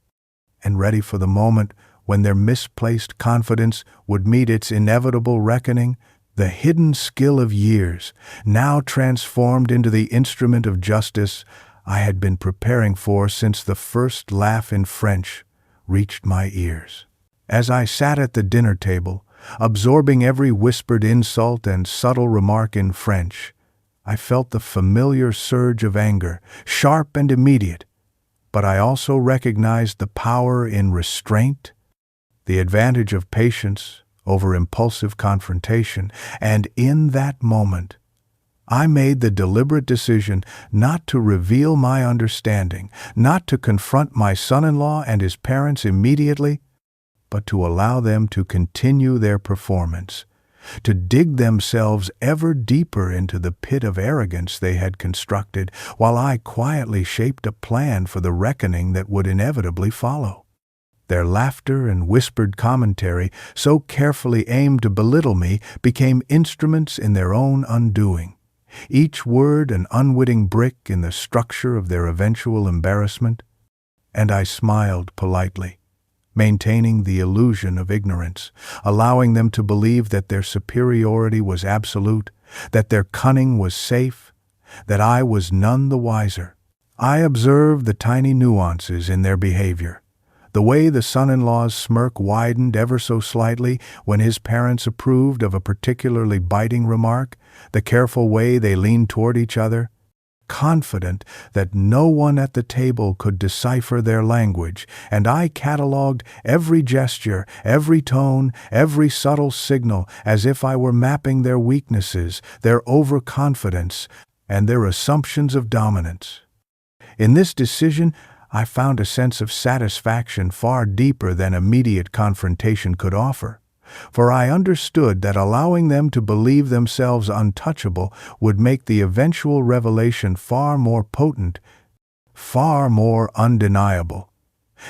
and ready for the moment when their misplaced confidence would meet its inevitable reckoning. The hidden skill of years, now transformed into the instrument of justice I had been preparing for since the first laugh in French reached my ears. As I sat at the dinner table, absorbing every whispered insult and subtle remark in French, I felt the familiar surge of anger, sharp and immediate, but I also recognized the power in restraint, the advantage of patience over impulsive confrontation, and in that moment, I made the deliberate decision not to reveal my understanding, not to confront my son-in-law and his parents immediately, but to allow them to continue their performance, to dig themselves ever deeper into the pit of arrogance they had constructed, while I quietly shaped a plan for the reckoning that would inevitably follow. Their laughter and whispered commentary, so carefully aimed to belittle me, became instruments in their own undoing, each word an unwitting brick in the structure of their eventual embarrassment. And I smiled politely, maintaining the illusion of ignorance, allowing them to believe that their superiority was absolute, that their cunning was safe, that I was none the wiser. I observed the tiny nuances in their behavior, the way the son-in-law's smirk widened ever so slightly when his parents approved of a particularly biting remark, the careful way they leaned toward each other, confident that no one at the table could decipher their language, and I catalogued every gesture, every tone, every subtle signal as if I were mapping their weaknesses, their overconfidence, and their assumptions of dominance. In this decision, I found a sense of satisfaction far deeper than immediate confrontation could offer, for I understood that allowing them to believe themselves untouchable would make the eventual revelation far more potent, far more undeniable,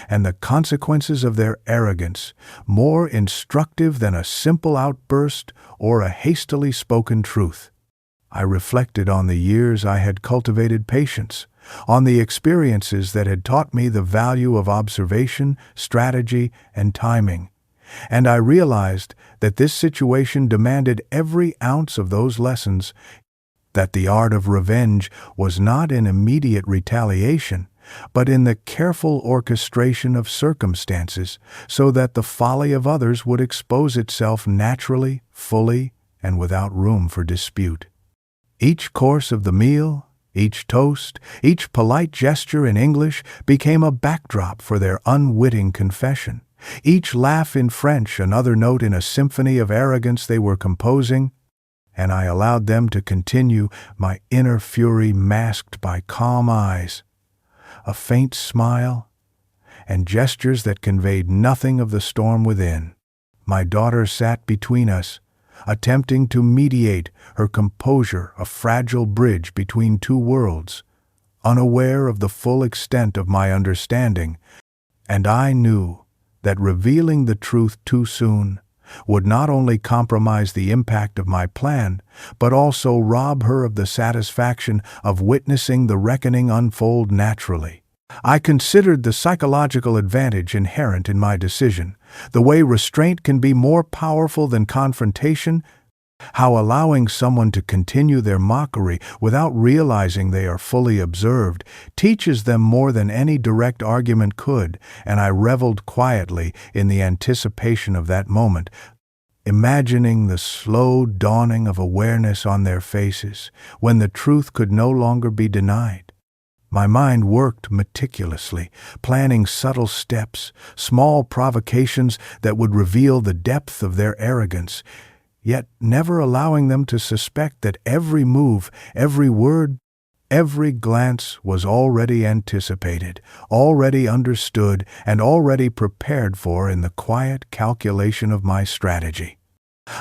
and the consequences of their arrogance more instructive than a simple outburst or a hastily spoken truth. I reflected on the years I had cultivated patience, on the experiences that had taught me the value of observation, strategy, and timing, and I realized that this situation demanded every ounce of those lessons, that the art of revenge was not in immediate retaliation, but in the careful orchestration of circumstances, so that the folly of others would expose itself naturally, fully, and without room for dispute. Each course of the meal, each toast, each polite gesture in English became a backdrop for their unwitting confession. Each laugh in French, another note in a symphony of arrogance they were composing, and I allowed them to continue, my inner fury masked by calm eyes, a faint smile, and gestures that conveyed nothing of the storm within. My daughter sat between us, attempting to mediate, her composure a fragile bridge between two worlds, unaware of the full extent of my understanding, and I knew that revealing the truth too soon would not only compromise the impact of my plan, but also rob her of the satisfaction of witnessing the reckoning unfold naturally. I considered the psychological advantage inherent in my decision, the way restraint can be more powerful than confrontation, how allowing someone to continue their mockery without realizing they are fully observed teaches them more than any direct argument could, and I reveled quietly in the anticipation of that moment, imagining the slow dawning of awareness on their faces when the truth could no longer be denied. My mind worked meticulously, planning subtle steps, small provocations that would reveal the depth of their arrogance, yet never allowing them to suspect that every move, every word, every glance was already anticipated, already understood, and already prepared for in the quiet calculation of my strategy.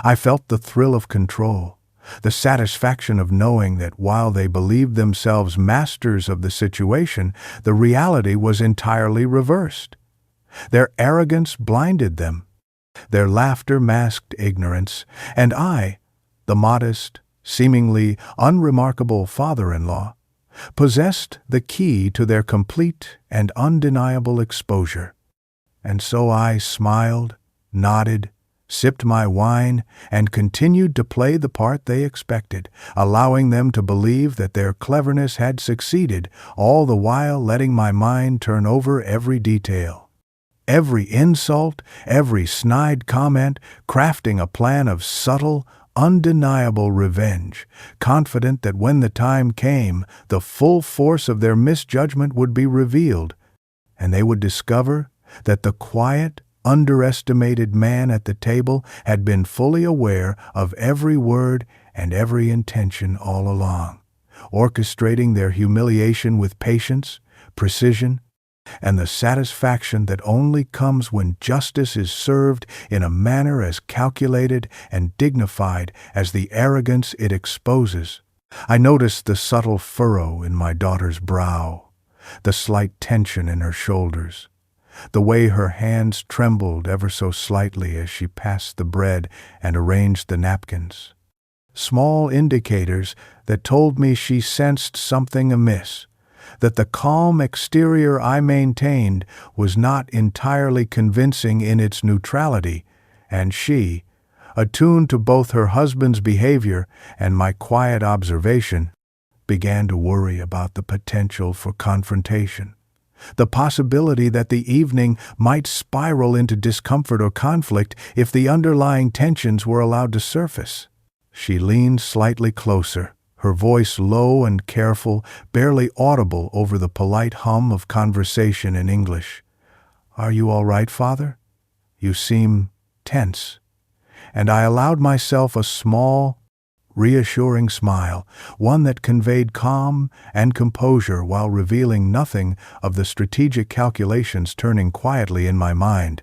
I felt the thrill of control, the satisfaction of knowing that while they believed themselves masters of the situation, the reality was entirely reversed. Their arrogance blinded them. Their laughter masked ignorance, and I, the modest, seemingly unremarkable father-in-law, possessed the key to their complete and undeniable exposure. And so I smiled, nodded, sipped my wine, and continued to play the part they expected, allowing them to believe that their cleverness had succeeded, all the while letting my mind turn over every detail. Every insult, every snide comment, crafting a plan of subtle, undeniable revenge, confident that when the time came, the full force of their misjudgment would be revealed, and they would discover that the quiet, underestimated man at the table had been fully aware of every word and every intention all along, orchestrating their humiliation with patience, precision, and the satisfaction that only comes when justice is served in a manner as calculated and dignified as the arrogance it exposes. I noticed the subtle furrow in my daughter's brow, the slight tension in her shoulders, the way her hands trembled ever so slightly as she passed the bread and arranged the napkins. Small indicators that told me she sensed something amiss, that the calm exterior I maintained was not entirely convincing in its neutrality, and she, attuned to both her husband's behavior and my quiet observation, began to worry about the potential for confrontation, the possibility that the evening might spiral into discomfort or conflict if the underlying tensions were allowed to surface. She leaned slightly closer, her voice low and careful, barely audible over the polite hum of conversation in English. "Are you all right, Father? You seem tense." And I allowed myself a small, reassuring smile, one that conveyed calm and composure while revealing nothing of the strategic calculations turning quietly in my mind,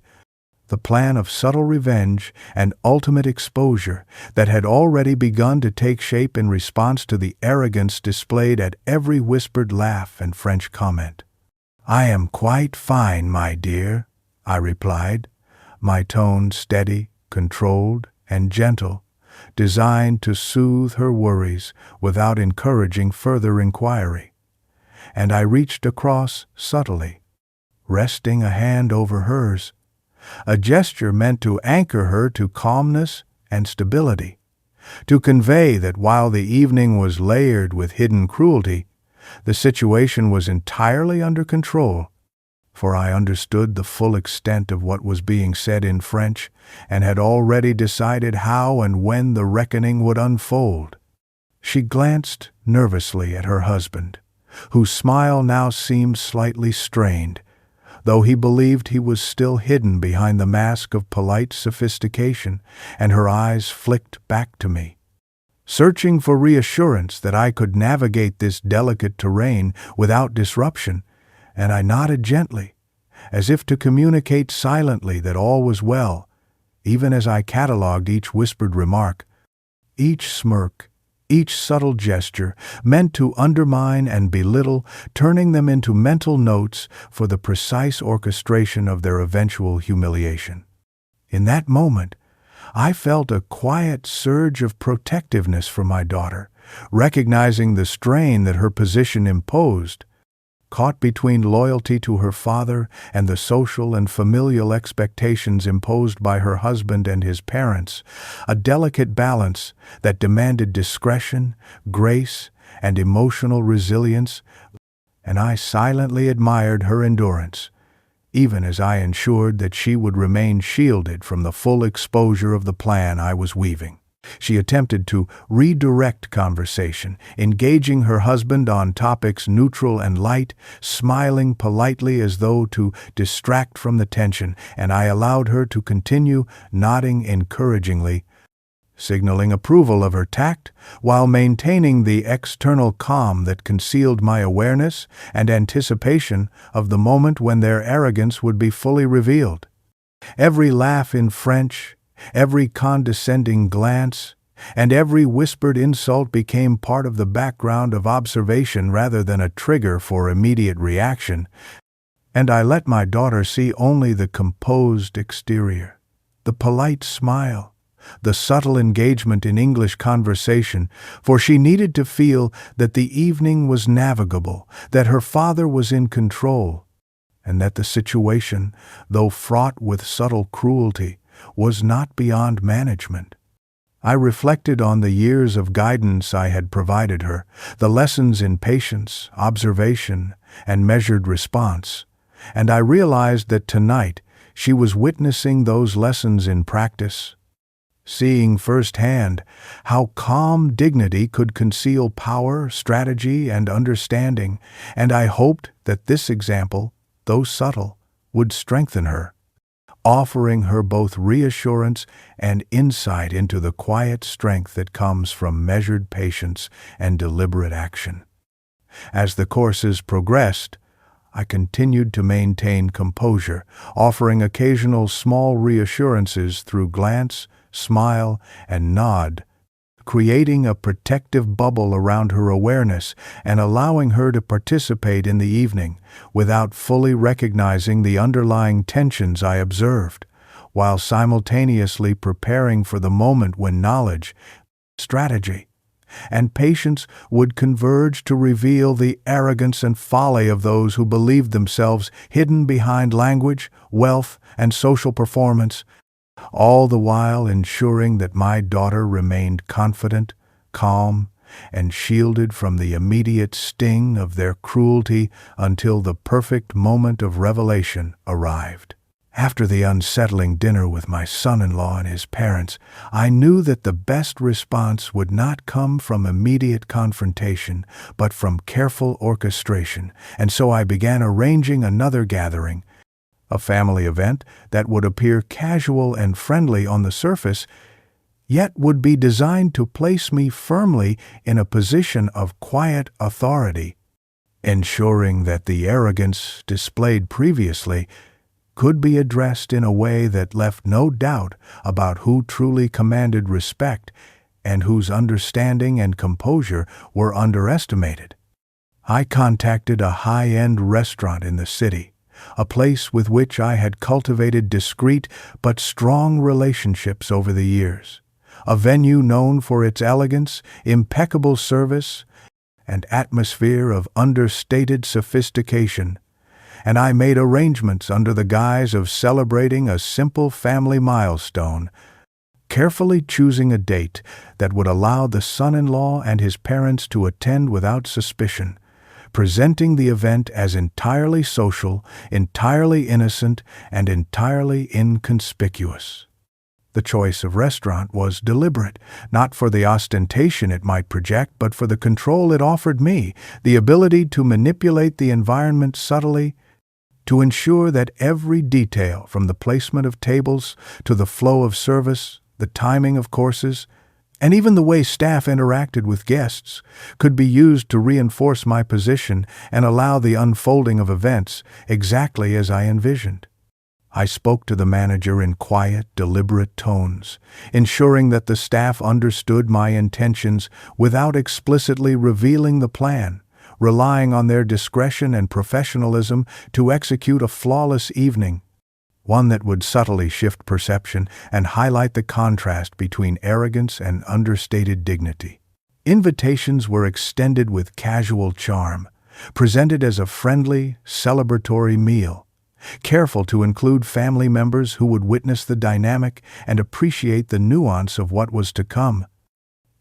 the plan of subtle revenge and ultimate exposure that had already begun to take shape in response to the arrogance displayed at every whispered laugh and French comment. "I am quite fine, my dear," I replied, my tone steady, controlled, and gentle, designed to soothe her worries without encouraging further inquiry. And I reached across subtly, resting a hand over hers, a gesture meant to anchor her to calmness and stability, to convey that while the evening was layered with hidden cruelty, the situation was entirely under control, for I understood the full extent of what was being said in French and had already decided how and when the reckoning would unfold. She glanced nervously at her husband, whose smile now seemed slightly strained, though he believed he was still hidden behind the mask of polite sophistication, and her eyes flicked back to me, searching for reassurance that I could navigate this delicate terrain without disruption, and I nodded gently, as if to communicate silently that all was well, even as I catalogued each whispered remark, each smirk, each subtle gesture meant to undermine and belittle, turning them into mental notes for the precise orchestration of their eventual humiliation. In that moment, I felt a quiet surge of protectiveness for my daughter, recognizing the strain that her position imposed. Caught between loyalty to her father and the social and familial expectations imposed by her husband and his parents, a delicate balance that demanded discretion, grace, and emotional resilience, and I silently admired her endurance, even as I ensured that she would remain shielded from the full exposure of the plan I was weaving. She attempted to redirect conversation, engaging her husband on topics neutral and light, smiling politely as though to distract from the tension, and I allowed her to continue, nodding encouragingly, signaling approval of her tact, while maintaining the external calm that concealed my awareness and anticipation of the moment when their arrogance would be fully revealed. Every laugh in French, every condescending glance, and every whispered insult became part of the background of observation rather than a trigger for immediate reaction, and I let my daughter see only the composed exterior, the polite smile, the subtle engagement in English conversation, for she needed to feel that the evening was navigable, that her father was in control, and that the situation, though fraught with subtle cruelty, was not beyond management. I reflected on the years of guidance I had provided her, the lessons in patience, observation, and measured response, and I realized that tonight she was witnessing those lessons in practice, seeing firsthand how calm dignity could conceal power, strategy, and understanding, and I hoped that this example, though subtle, would strengthen her, offering her both reassurance and insight into the quiet strength that comes from measured patience and deliberate action. As the courses progressed, I continued to maintain composure, offering occasional small reassurances through glance, smile, and nod, creating a protective bubble around her awareness and allowing her to participate in the evening without fully recognizing the underlying tensions I observed, while simultaneously preparing for the moment when knowledge, strategy, and patience would converge to reveal the arrogance and folly of those who believed themselves hidden behind language, wealth, and social performance, all the while ensuring that my daughter remained confident, calm, and shielded from the immediate sting of their cruelty until the perfect moment of revelation arrived. After the unsettling dinner with my son-in-law and his parents, I knew that the best response would not come from immediate confrontation, but from careful orchestration, and so I began arranging another gathering, a family event that would appear casual and friendly on the surface, yet would be designed to place me firmly in a position of quiet authority, ensuring that the arrogance displayed previously could be addressed in a way that left no doubt about who truly commanded respect and whose understanding and composure were underestimated. I contacted a high-end restaurant in the city, a place with which I had cultivated discreet but strong relationships over the years, a venue known for its elegance, impeccable service, and atmosphere of understated sophistication, and I made arrangements under the guise of celebrating a simple family milestone, carefully choosing a date that would allow the son-in-law and his parents to attend without suspicion, presenting the event as entirely social, entirely innocent, and entirely inconspicuous. The choice of restaurant was deliberate, not for the ostentation it might project, but for the control it offered me, the ability to manipulate the environment subtly, to ensure that every detail, from the placement of tables to the flow of service, the timing of courses, and even the way staff interacted with guests, could be used to reinforce my position and allow the unfolding of events exactly as I envisioned. I spoke to the manager in quiet, deliberate tones, ensuring that the staff understood my intentions without explicitly revealing the plan, relying on their discretion and professionalism to execute a flawless evening, one that would subtly shift perception and highlight the contrast between arrogance and understated dignity. Invitations were extended with casual charm, presented as a friendly, celebratory meal, careful to include family members who would witness the dynamic and appreciate the nuance of what was to come,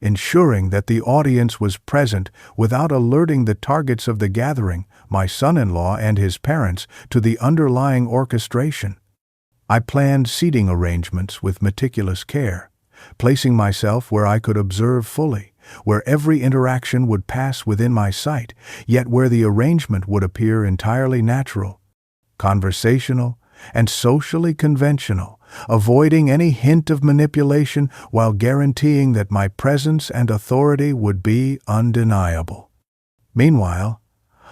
ensuring that the audience was present without alerting the targets of the gathering, my son-in-law and his parents, to the underlying orchestration. I planned seating arrangements with meticulous care, placing myself where I could observe fully, where every interaction would pass within my sight, yet where the arrangement would appear entirely natural, conversational, and socially conventional, avoiding any hint of manipulation while guaranteeing that my presence and authority would be undeniable. Meanwhile,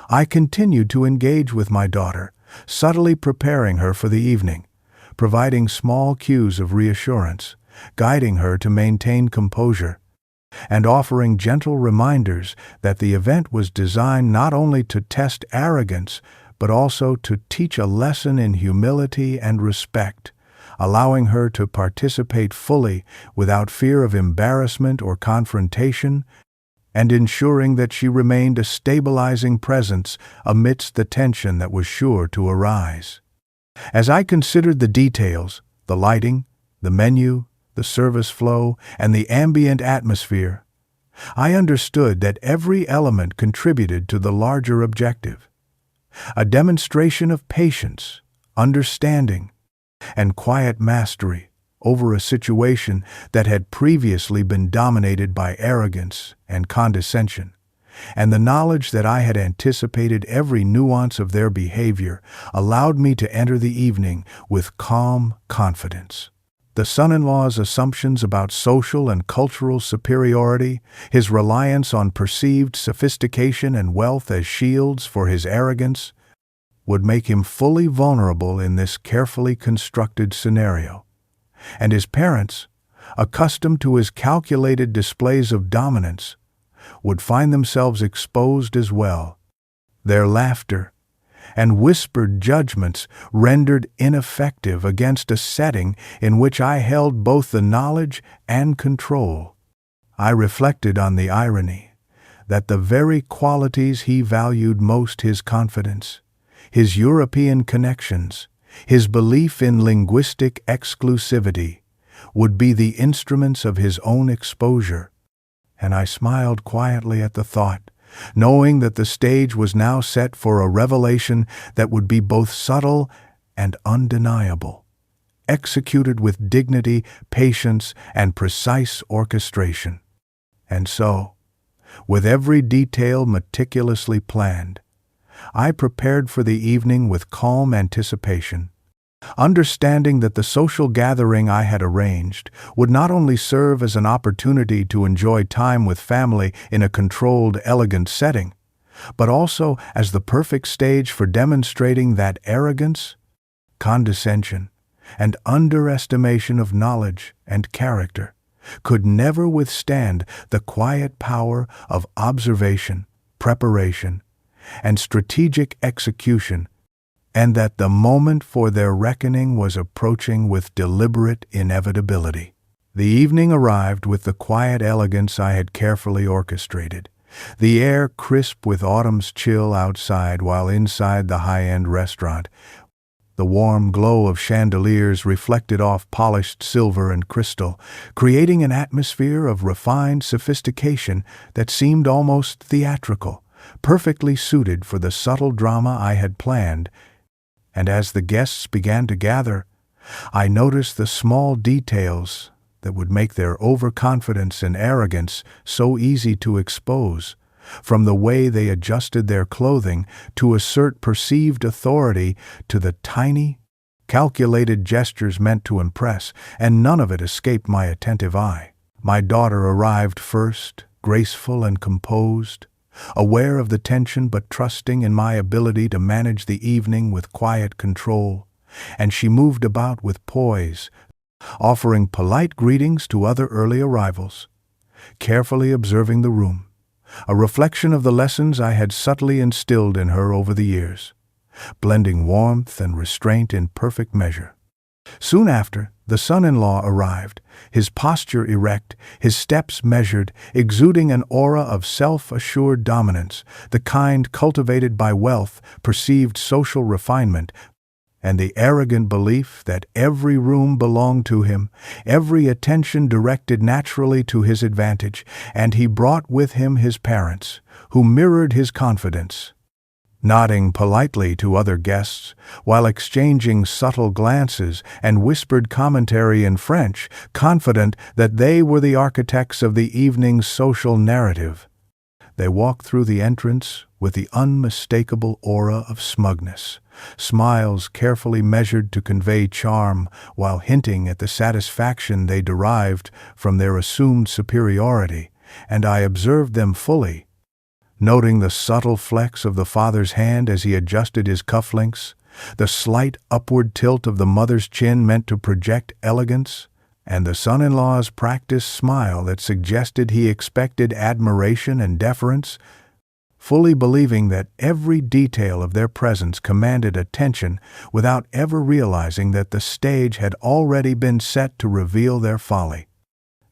I continued to engage with my daughter, subtly preparing her for the evening, providing small cues of reassurance, guiding her to maintain composure, and offering gentle reminders that the event was designed not only to test arrogance, but also to teach a lesson in humility and respect, allowing her to participate fully without fear of embarrassment or confrontation, and ensuring that she remained a stabilizing presence amidst the tension that was sure to arise. As I considered the details, the lighting, the menu, the service flow, and the ambient atmosphere, I understood that every element contributed to the larger objective. A demonstration of patience, understanding, and quiet mastery over a situation that had previously been dominated by arrogance and condescension, and the knowledge that I had anticipated every nuance of their behavior allowed me to enter the evening with calm confidence. The son-in-law's assumptions about social and cultural superiority, his reliance on perceived sophistication and wealth as shields for his arrogance, would make him fully vulnerable in this carefully constructed scenario. And his parents, accustomed to his calculated displays of dominance, would find themselves exposed as well, their laughter and whispered judgments rendered ineffective against a setting in which I held both the knowledge and control. I reflected on the irony that the very qualities he valued most, his confidence, his European connections, his belief in linguistic exclusivity, would be the instruments of his own exposure, and I smiled quietly at the thought, knowing that the stage was now set for a revelation that would be both subtle and undeniable, executed with dignity, patience, and precise orchestration. And so, with every detail meticulously planned, I prepared for the evening with calm anticipation, understanding that the social gathering I had arranged would not only serve as an opportunity to enjoy time with family in a controlled, elegant setting, but also as the perfect stage for demonstrating that arrogance, condescension, and underestimation of knowledge and character could never withstand the quiet power of observation, preparation, and strategic execution, and that the moment for their reckoning was approaching with deliberate inevitability. The evening arrived with the quiet elegance I had carefully orchestrated, the air crisp with autumn's chill outside, while inside the high-end restaurant, the warm glow of chandeliers reflected off polished silver and crystal, creating an atmosphere of refined sophistication that seemed almost theatrical, perfectly suited for the subtle drama I had planned. And as the guests began to gather, I noticed the small details that would make their overconfidence and arrogance so easy to expose, from the way they adjusted their clothing to assert perceived authority to the tiny, calculated gestures meant to impress, and none of it escaped my attentive eye. My daughter arrived first, graceful and composed, aware of the tension but trusting in my ability to manage the evening with quiet control, and she moved about with poise, offering polite greetings to other early arrivals, carefully observing the room, a reflection of the lessons I had subtly instilled in her over the years, blending warmth and restraint in perfect measure. Soon after, the son-in-law arrived, his posture erect, his steps measured, exuding an aura of self-assured dominance, the kind cultivated by wealth, perceived social refinement, and the arrogant belief that every room belonged to him, every attention directed naturally to his advantage, and he brought with him his parents, who mirrored his confidence. Nodding politely to other guests, while exchanging subtle glances and whispered commentary in French, confident that they were the architects of the evening's social narrative, they walked through the entrance with the unmistakable aura of smugness, smiles carefully measured to convey charm, while hinting at the satisfaction they derived from their assumed superiority, and I observed them fully, noting the subtle flex of the father's hand as he adjusted his cufflinks, the slight upward tilt of the mother's chin meant to project elegance, and the son-in-law's practiced smile that suggested he expected admiration and deference, fully believing that every detail of their presence commanded attention without ever realizing that the stage had already been set to reveal their folly.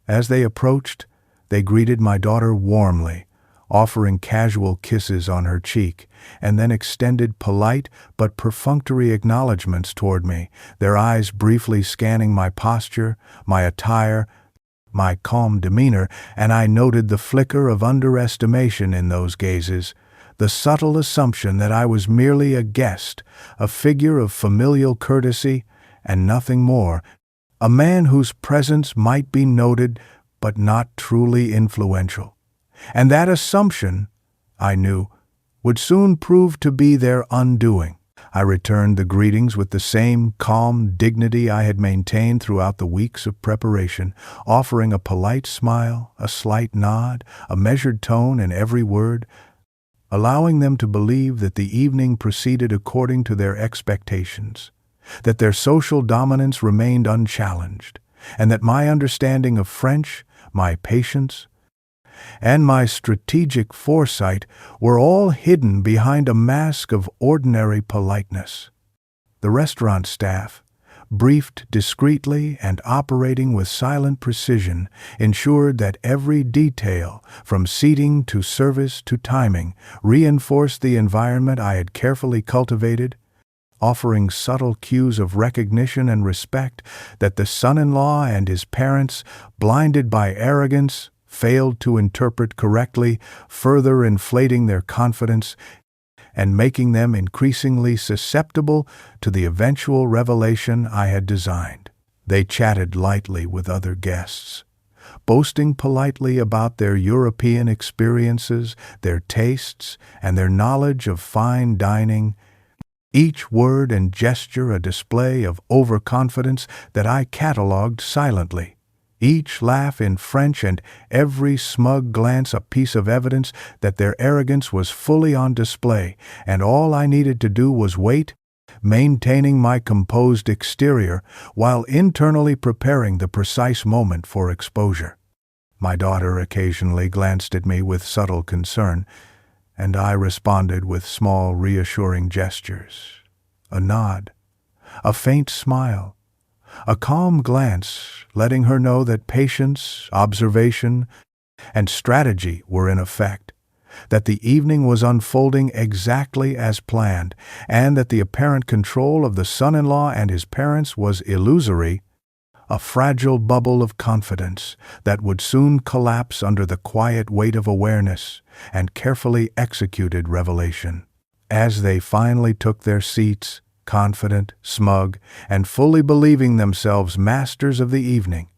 As they approached, they greeted my daughter warmly, offering casual kisses on her cheek, and then extended polite but perfunctory acknowledgments toward me, their eyes briefly scanning my posture, my attire, my calm demeanor, and I noted the flicker of underestimation in those gazes, the subtle assumption that I was merely a guest, a figure of familial courtesy, and nothing more, a man whose presence might be noted but not truly influential. And that assumption, I knew, would soon prove to be their undoing. I returned the greetings with the same calm dignity I had maintained throughout the weeks of preparation, offering a polite smile, a slight nod, a measured tone in every word, allowing them to believe that the evening proceeded according to their expectations, that their social dominance remained unchallenged, and that my understanding of French, my patience, and my strategic foresight were all hidden behind a mask of ordinary politeness. The restaurant staff, briefed discreetly and operating with silent precision, ensured that every detail, from seating to service to timing, reinforced the environment I had carefully cultivated, offering subtle cues of recognition and respect that the son-in-law and his parents, blinded by arrogance, failed to interpret correctly, further inflating their confidence and making them increasingly susceptible to the eventual revelation I had designed. They chatted lightly with other guests, boasting politely about their European experiences, their tastes, and their knowledge of fine dining, each word and gesture a display of overconfidence that I catalogued silently. Each laugh in French and every smug glance a piece of evidence that their arrogance was fully on display, and all I needed to do was wait, maintaining my composed exterior while internally preparing the precise moment for exposure. My daughter occasionally glanced at me with subtle concern, and I responded with small reassuring gestures, a nod, a faint smile, a calm glance, letting her know that patience, observation, and strategy were in effect, that the evening was unfolding exactly as planned, and that the apparent control of the son-in-law and his parents was illusory, a fragile bubble of confidence that would soon collapse under the quiet weight of awareness and carefully executed revelation. As they finally took their seats, confident, smug, and fully believing themselves masters of the evening,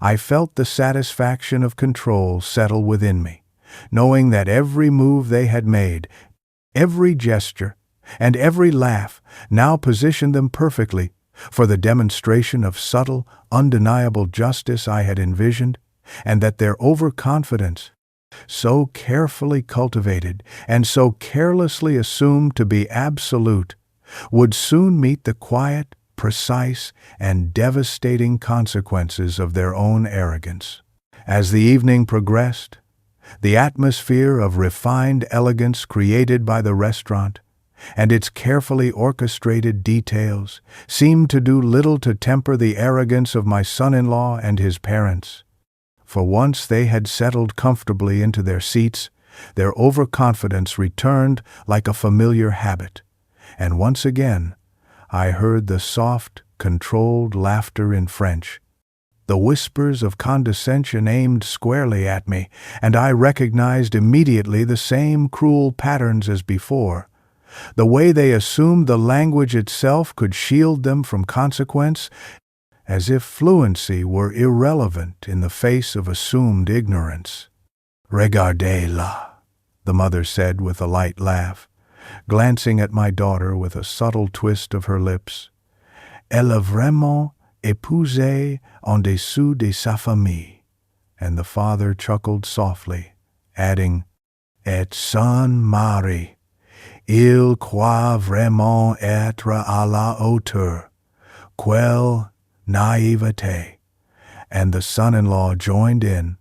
I felt the satisfaction of control settle within me, knowing that every move they had made, every gesture, and every laugh now positioned them perfectly for the demonstration of subtle, undeniable justice I had envisioned, and that their overconfidence, so carefully cultivated and so carelessly assumed to be absolute, would soon meet the quiet, precise, and devastating consequences of their own arrogance. As the evening progressed, the atmosphere of refined elegance created by the restaurant and its carefully orchestrated details seemed to do little to temper the arrogance of my son-in-law and his parents. For once they had settled comfortably into their seats, their overconfidence returned like a familiar habit, and once again I heard the soft, controlled laughter in French, the whispers of condescension aimed squarely at me, and I recognized immediately the same cruel patterns as before. The way they assumed the language itself could shield them from consequence, as if fluency were irrelevant in the face of assumed ignorance. "Regardez-la," the mother said with a light laugh, glancing at my daughter with a subtle twist of her lips. "Elle a vraiment épousé en dessous de sa famille." And the father chuckled softly, adding, "Et son mari, il croit vraiment être à la hauteur. Quelle naïveté." And the son-in-law joined in,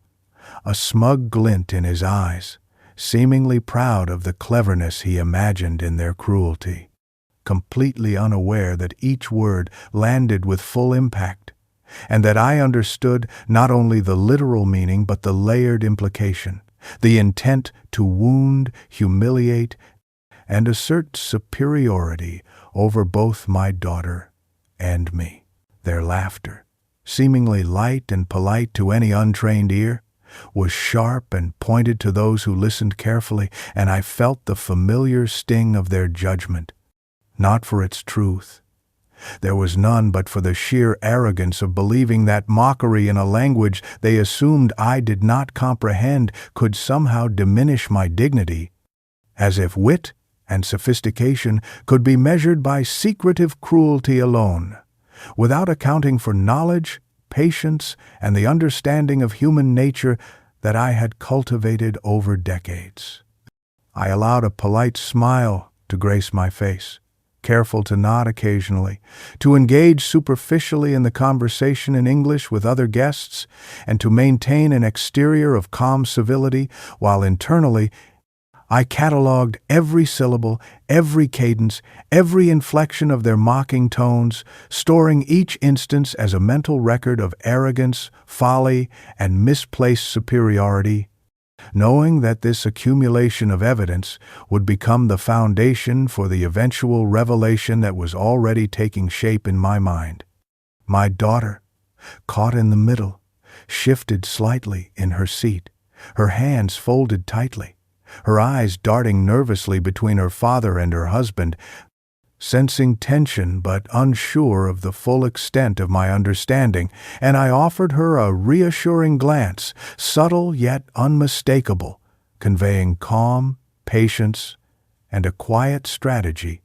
a smug glint in his eyes, seemingly proud of the cleverness he imagined in their cruelty, completely unaware that each word landed with full impact, and that I understood not only the literal meaning but the layered implication, the intent to wound, humiliate, and assert superiority over both my daughter and me. Their laughter, seemingly light and polite to any untrained ear, was sharp and pointed to those who listened carefully, and I felt the familiar sting of their judgment, not for its truth. There was none but for the sheer arrogance of believing that mockery in a language they assumed I did not comprehend could somehow diminish my dignity, as if wit and sophistication could be measured by secretive cruelty alone, without accounting for knowledge, patience, and the understanding of human nature that I had cultivated over decades. I allowed a polite smile to grace my face, careful to nod occasionally, to engage superficially in the conversation in English with other guests, and to maintain an exterior of calm civility, while internally I catalogued every syllable, every cadence, every inflection of their mocking tones, storing each instance as a mental record of arrogance, folly, and misplaced superiority, knowing that this accumulation of evidence would become the foundation for the eventual revelation that was already taking shape in my mind. My daughter, caught in the middle, shifted slightly in her seat, her hands folded tightly, her eyes darting nervously between her father and her husband, sensing tension but unsure of the full extent of my understanding, and I offered her a reassuring glance, subtle yet unmistakable, conveying calm, patience, and a quiet strategy,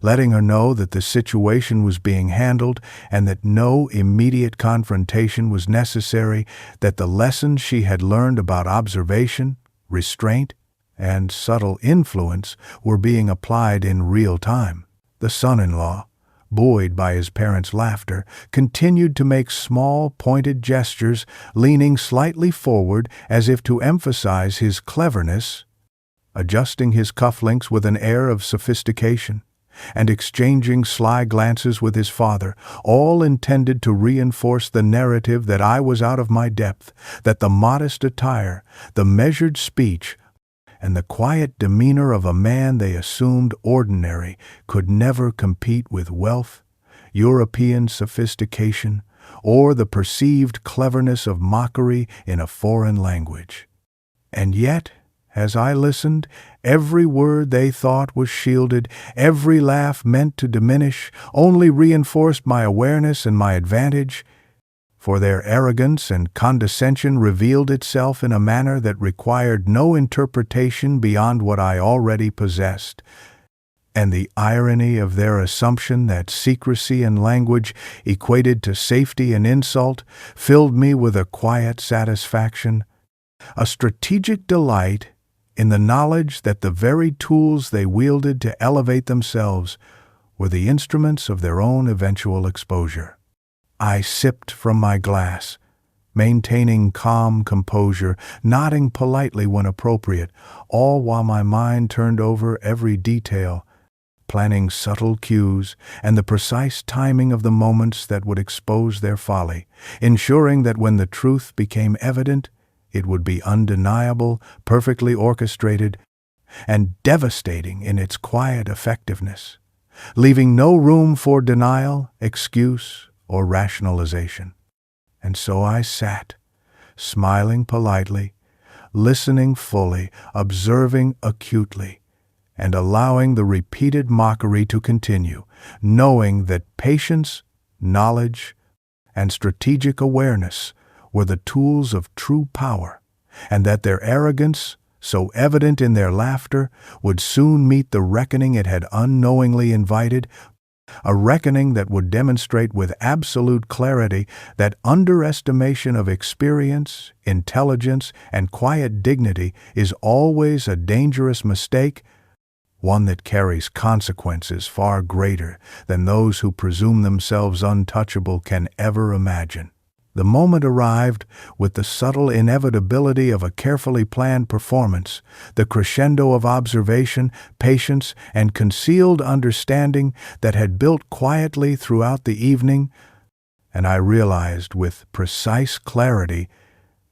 letting her know that the situation was being handled and that no immediate confrontation was necessary, that the lessons she had learned about observation, restraint, and subtle influence were being applied in real time. The son-in-law, buoyed by his parents' laughter, continued to make small, pointed gestures, leaning slightly forward as if to emphasize his cleverness, adjusting his cufflinks with an air of sophistication, and exchanging sly glances with his father, all intended to reinforce the narrative that I was out of my depth, that the modest attire, the measured speech, and the quiet demeanor of a man they assumed ordinary could never compete with wealth, European sophistication, or the perceived cleverness of mockery in a foreign language. And yet, as I listened, every word they thought was shielded, every laugh meant to diminish, only reinforced my awareness and my advantage, for their arrogance and condescension revealed itself in a manner that required no interpretation beyond what I already possessed. And the irony of their assumption that secrecy and language equated to safety and insult filled me with a quiet satisfaction, a strategic delight in the knowledge that the very tools they wielded to elevate themselves were the instruments of their own eventual exposure. I sipped from my glass, maintaining calm composure, nodding politely when appropriate, all while my mind turned over every detail, planning subtle cues and the precise timing of the moments that would expose their folly, ensuring that when the truth became evident, it would be undeniable, perfectly orchestrated, and devastating in its quiet effectiveness, leaving no room for denial, excuse, or rationalization. And so I sat, smiling politely, listening fully, observing acutely, and allowing the repeated mockery to continue, knowing that patience, knowledge, and strategic awareness were the tools of true power, and that their arrogance, so evident in their laughter, would soon meet the reckoning it had unknowingly invited, a reckoning that would demonstrate with absolute clarity that underestimation of experience, intelligence, and quiet dignity is always a dangerous mistake, one that carries consequences far greater than those who presume themselves untouchable can ever imagine. The moment arrived with the subtle inevitability of a carefully planned performance, the crescendo of observation, patience, and concealed understanding that had built quietly throughout the evening, and I realized with precise clarity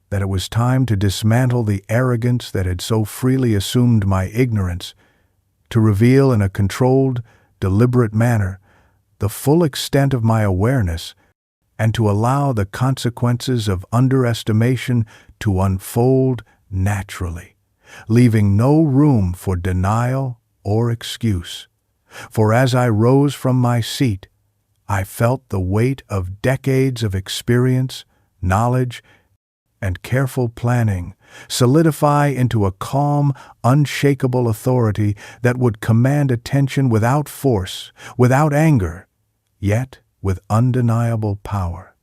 that it was time to dismantle the arrogance that had so freely assumed my ignorance, to reveal in a controlled, deliberate manner the full extent of my awareness, and to allow the consequences of underestimation to unfold naturally, leaving no room for denial or excuse. For as I rose from my seat, I felt the weight of decades of experience, knowledge, and careful planning solidify into a calm, unshakable authority that would command attention without force, without anger, yet with undeniable power.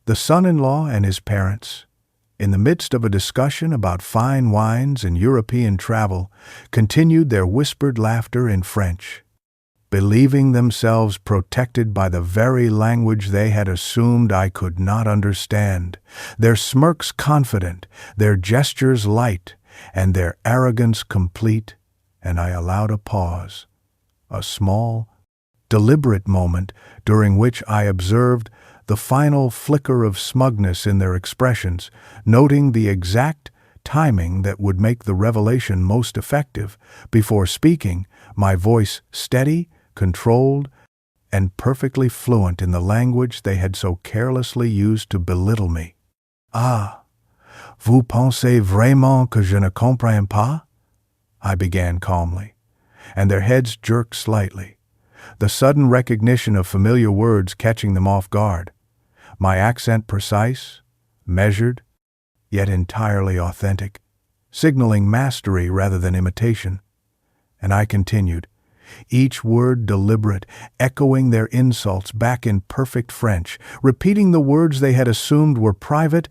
The son-in-law and his parents, in the midst of a discussion about fine wines and European travel, continued their whispered laughter in French, believing themselves protected by the very language they had assumed I could not understand, their smirks confident, their gestures light, and their arrogance complete, and I allowed a pause, a small, deliberate moment during which I observed the final flicker of smugness in their expressions, noting the exact timing that would make the revelation most effective, before speaking, my voice steady, controlled, and perfectly fluent in the language they had so carelessly used to belittle me. "Ah, vous pensez vraiment que je ne comprends pas?" I began calmly, and their heads jerked slightly, the sudden recognition of familiar words catching them off guard, my accent precise, measured, yet entirely authentic, signaling mastery rather than imitation. And I continued, each word deliberate, echoing their insults back in perfect French, repeating the words they had assumed were private,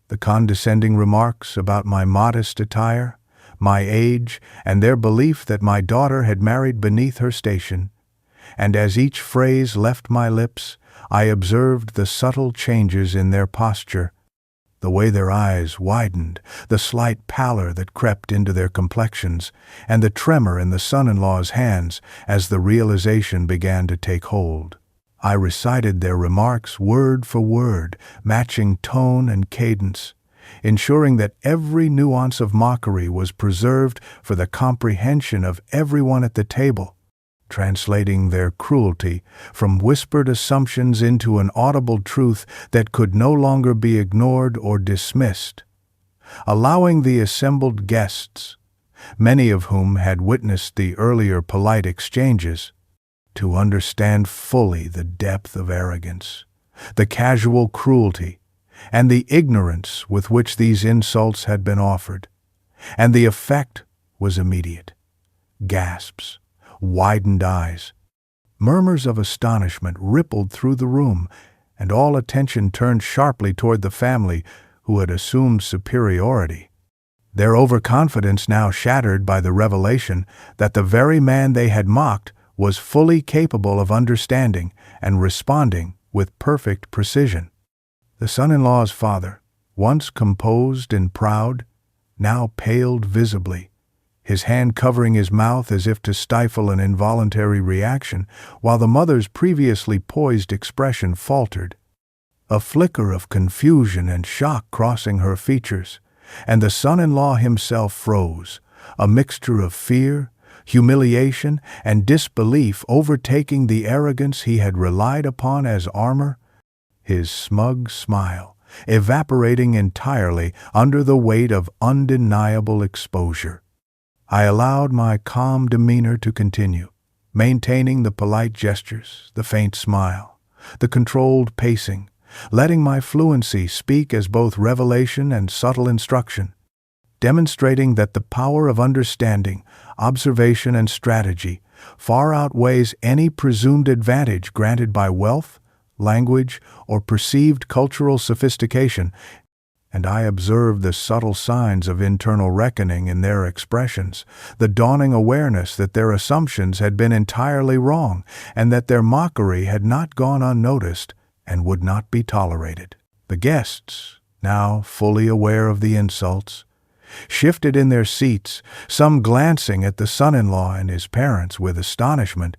the condescending remarks about my modest attire, my age, and their belief that my daughter had married beneath her station. And as each phrase left my lips, I observed the subtle changes in their posture, the way their eyes widened, the slight pallor that crept into their complexions, and the tremor in the son-in-law's hands as the realization began to take hold. I recited their remarks word for word, matching tone and cadence, ensuring that every nuance of mockery was preserved for the comprehension of everyone at the table, translating their cruelty from whispered assumptions into an audible truth that could no longer be ignored or dismissed. allowing the assembled guests, many of whom had witnessed the earlier polite exchanges, to understand fully the depth of arrogance, the casual cruelty, and the ignorance with which these insults had been offered. And the effect was immediate. Gasps, widened eyes, murmurs of astonishment rippled through the room, and all attention turned sharply toward the family who had assumed superiority, their overconfidence now shattered by the revelation that the very man they had mocked was fully capable of understanding and responding with perfect precision. The son-in-law's father, once composed and proud, now paled visibly, his hand covering his mouth as if to stifle an involuntary reaction, while the mother's previously poised expression faltered, a flicker of confusion and shock crossing her features, and the son-in-law himself froze, a mixture of fear, humiliation, and disbelief overtaking the arrogance he had relied upon as armor, his smug smile evaporating entirely under the weight of undeniable exposure. I allowed my calm demeanor to continue, maintaining the polite gestures, the faint smile, the controlled pacing, letting my fluency speak as both revelation and subtle instruction, demonstrating that the power of understanding, observation, and strategy far outweighs any presumed advantage granted by wealth, language, or perceived cultural sophistication, and I observed the subtle signs of internal reckoning in their expressions, the dawning awareness that their assumptions had been entirely wrong, and that their mockery had not gone unnoticed and would not be tolerated. The guests, now fully aware of the insults, shifted in their seats, some glancing at the son-in-law and his parents with astonishment,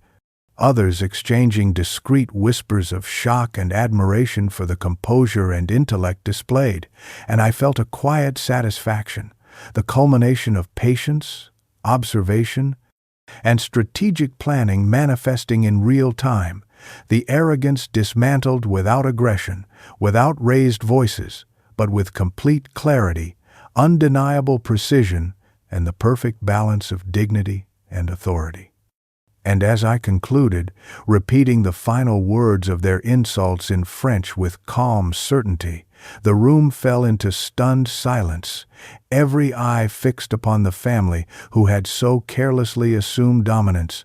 others exchanging discreet whispers of shock and admiration for the composure and intellect displayed, and I felt a quiet satisfaction, the culmination of patience, observation, and strategic planning manifesting in real time, the arrogance dismantled without aggression, without raised voices, but with complete clarity, undeniable precision, and the perfect balance of dignity and authority. And as I concluded, repeating the final words of their insults in French with calm certainty, the room fell into stunned silence, every eye fixed upon the family who had so carelessly assumed dominance.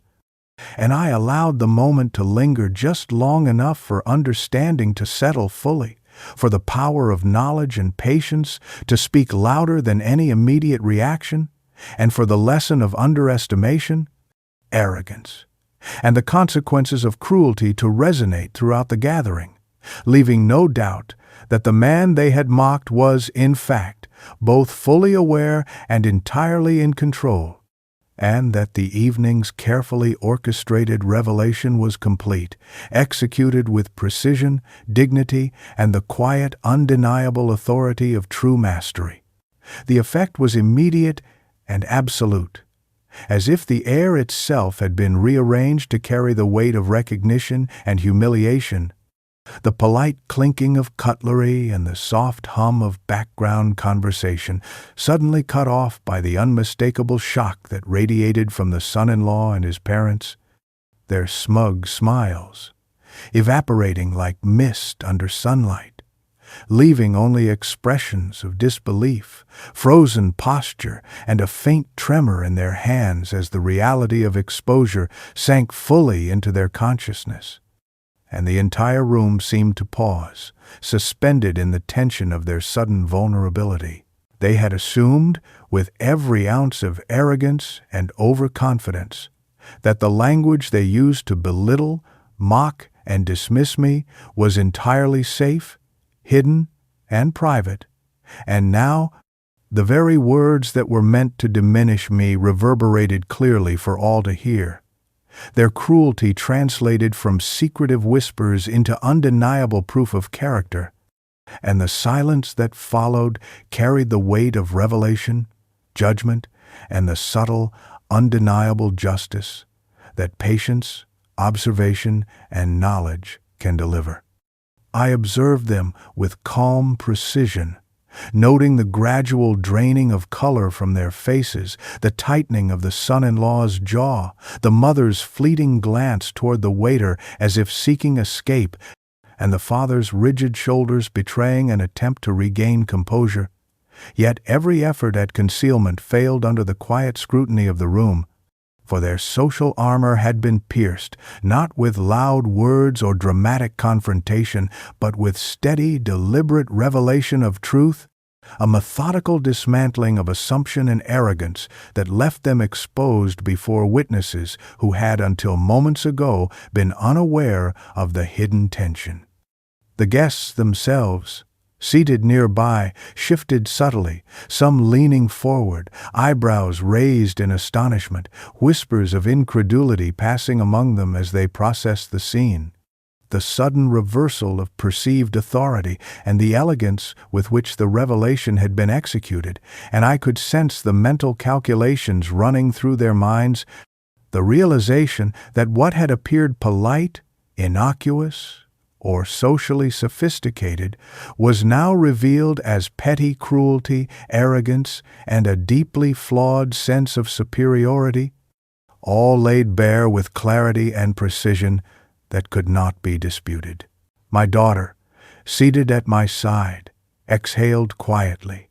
And I allowed the moment to linger just long enough for understanding to settle fully, for the power of knowledge and patience to speak louder than any immediate reaction, and for the lesson of underestimation, arrogance, and the consequences of cruelty to resonate throughout the gathering, leaving no doubt that the man they had mocked was, in fact, both fully aware and entirely in control, and that the evening's carefully orchestrated revelation was complete, executed with precision, dignity, and the quiet, undeniable authority of true mastery. The effect was immediate and absolute, as if the air itself had been rearranged to carry the weight of recognition and humiliation. The polite clinking of cutlery and the soft hum of background conversation suddenly cut off by the unmistakable shock that radiated from the son-in-law and his parents, their smug smiles evaporating like mist under sunlight, leaving only expressions of disbelief, frozen posture, and a faint tremor in their hands as the reality of exposure sank fully into their consciousness. And the entire room seemed to pause, suspended in the tension of their sudden vulnerability. They had assumed, with every ounce of arrogance and overconfidence, that the language they used to belittle, mock, and dismiss me was entirely safe, hidden, and private, and now the very words that were meant to diminish me reverberated clearly for all to hear, their cruelty translated from secretive whispers into undeniable proof of character, and the silence that followed carried the weight of revelation, judgment, and the subtle, undeniable justice that patience, observation, and knowledge can deliver. I observed them with calm precision, noting the gradual draining of color from their faces, the tightening of the son-in-law's jaw, the mother's fleeting glance toward the waiter as if seeking escape, and the father's rigid shoulders betraying an attempt to regain composure. Yet every effort at concealment failed under the quiet scrutiny of the room, for their social armor had been pierced, not with loud words or dramatic confrontation, but with steady, deliberate revelation of truth, a methodical dismantling of assumption and arrogance that left them exposed before witnesses who had until moments ago been unaware of the hidden tension. The guests themselves, seated nearby, shifted subtly, some leaning forward, eyebrows raised in astonishment, whispers of incredulity passing among them as they processed the scene. The sudden reversal of perceived authority and the elegance with which the revelation had been executed, and I could sense the mental calculations running through their minds, the realization that what had appeared polite, innocuous, or socially sophisticated, was now revealed as petty cruelty, arrogance, and a deeply flawed sense of superiority, all laid bare with clarity and precision that could not be disputed. My daughter, seated at my side, exhaled quietly,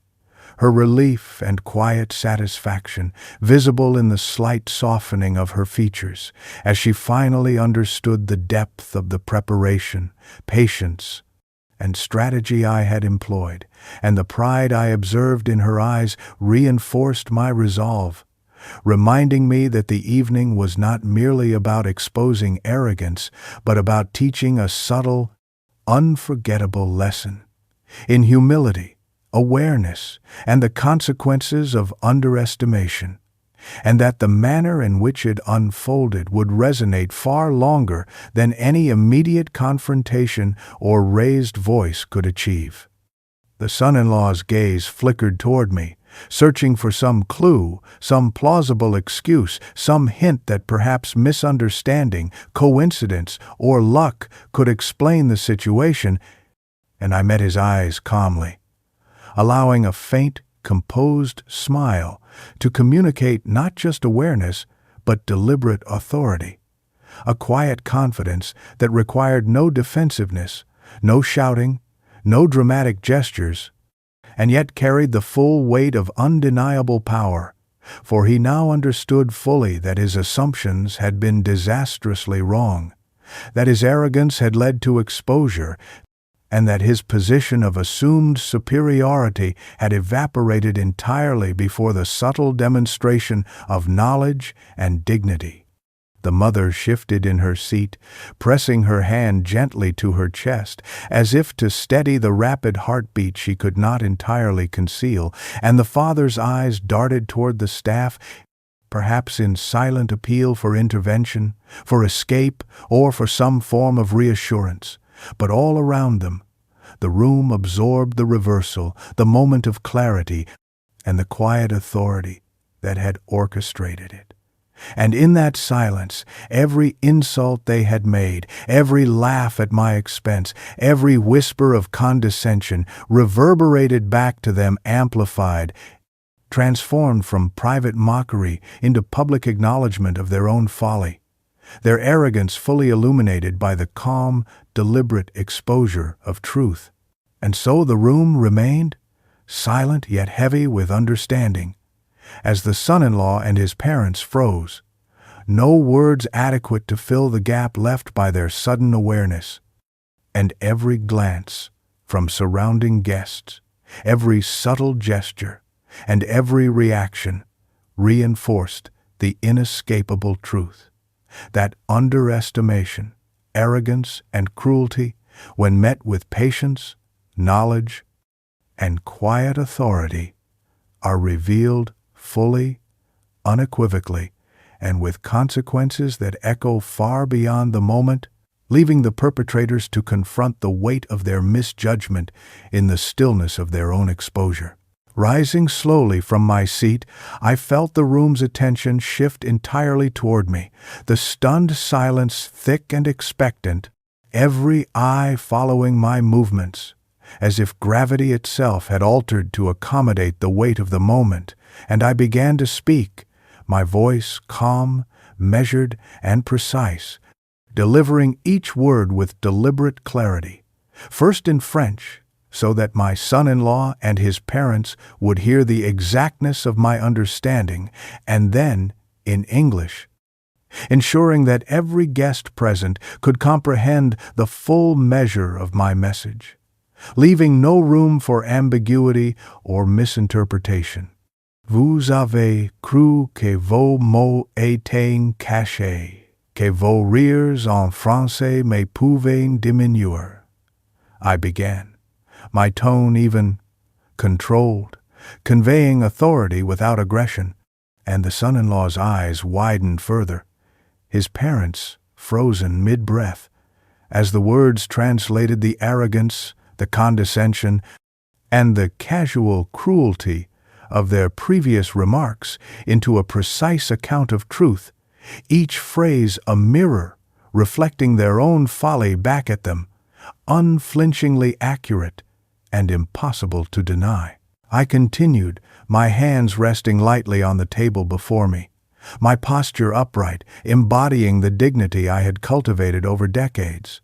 her relief and quiet satisfaction visible in the slight softening of her features as she finally understood the depth of the preparation, patience, and strategy I had employed, and the pride I observed in her eyes reinforced my resolve, reminding me that the evening was not merely about exposing arrogance, but about teaching a subtle, unforgettable lesson in humility, awareness, and the consequences of underestimation, and that the manner in which it unfolded would resonate far longer than any immediate confrontation or raised voice could achieve. The son-in-law's gaze flickered toward me, searching for some clue, some plausible excuse, some hint that perhaps misunderstanding, coincidence, or luck could explain the situation, and I met his eyes calmly, allowing a faint, composed smile to communicate not just awareness, but deliberate authority, a quiet confidence that required no defensiveness, no shouting, no dramatic gestures, and yet carried the full weight of undeniable power, for he now understood fully that his assumptions had been disastrously wrong, that his arrogance had led to exposure, and that his position of assumed superiority had evaporated entirely before the subtle demonstration of knowledge and dignity. The mother shifted in her seat, pressing her hand gently to her chest, as if to steady the rapid heartbeat she could not entirely conceal, and the father's eyes darted toward the staff, perhaps in silent appeal for intervention, for escape, or for some form of reassurance. But all around them, the room absorbed the reversal, the moment of clarity, and the quiet authority that had orchestrated it. And in that silence, every insult they had made, every laugh at my expense, every whisper of condescension reverberated back to them amplified, transformed from private mockery into public acknowledgement of their own folly, their arrogance fully illuminated by the calm, deliberate exposure of truth. And so the room remained, silent yet heavy with understanding, as the son-in-law and his parents froze, no words adequate to fill the gap left by their sudden awareness. And every glance from surrounding guests, every subtle gesture, and every reaction reinforced the inescapable truth that underestimation, arrogance, and cruelty, when met with patience, knowledge, and quiet authority, are revealed fully, unequivocally, and with consequences that echo far beyond the moment, leaving the perpetrators to confront the weight of their misjudgment in the stillness of their own exposure. Rising slowly from my seat, I felt the room's attention shift entirely toward me, the stunned silence thick and expectant, every eye following my movements. as if gravity itself had altered to accommodate the weight of the moment, and I began to speak, my voice calm, measured, and precise, delivering each word with deliberate clarity, first in French, so that my son-in-law and his parents would hear the exactness of my understanding, and then in English, ensuring that every guest present could comprehend the full measure of my message, leaving no room for ambiguity or misinterpretation. Vous avez cru que vos mots étaient cachés, que vos rires en français me pouvaient diminuer. I began, my tone even, controlled, conveying authority without aggression, and the son-in-law's eyes widened further, his parents frozen mid-breath, as the words translated the arrogance, the condescension, and the casual cruelty of their previous remarks into a precise account of truth, each phrase a mirror reflecting their own folly back at them, unflinchingly accurate and impossible to deny. I continued, my hands resting lightly on the table before me, my posture upright, embodying the dignity I had cultivated over decades.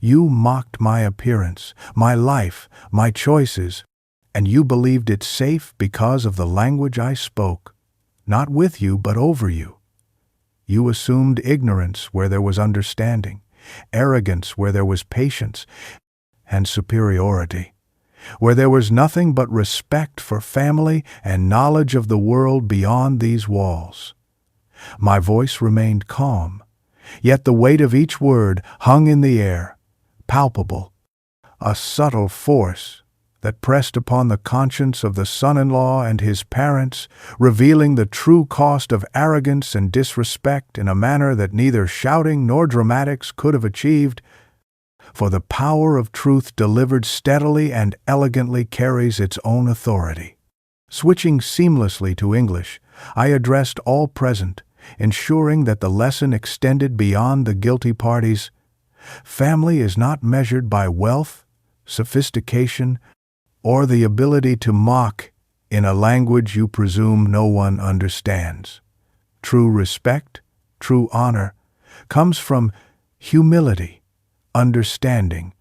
You mocked my appearance, my life, my choices, and you believed it safe because of the language I spoke, not with you but over you. You assumed ignorance where there was understanding, arrogance where there was patience, and superiority where there was nothing but respect for family and knowledge of the world beyond these walls. My voice remained calm, yet the weight of each word hung in the air, palpable, a subtle force that pressed upon the conscience of the son-in-law and his parents, revealing the true cost of arrogance and disrespect in a manner that neither shouting nor dramatics could have achieved, for the power of truth delivered steadily and elegantly carries its own authority. Switching seamlessly to English, I addressed all present, ensuring that the lesson extended beyond the guilty parties. Family is not measured by wealth, sophistication, or the ability to mock in a language you presume no one understands. True respect, true honor, comes from humility, understanding,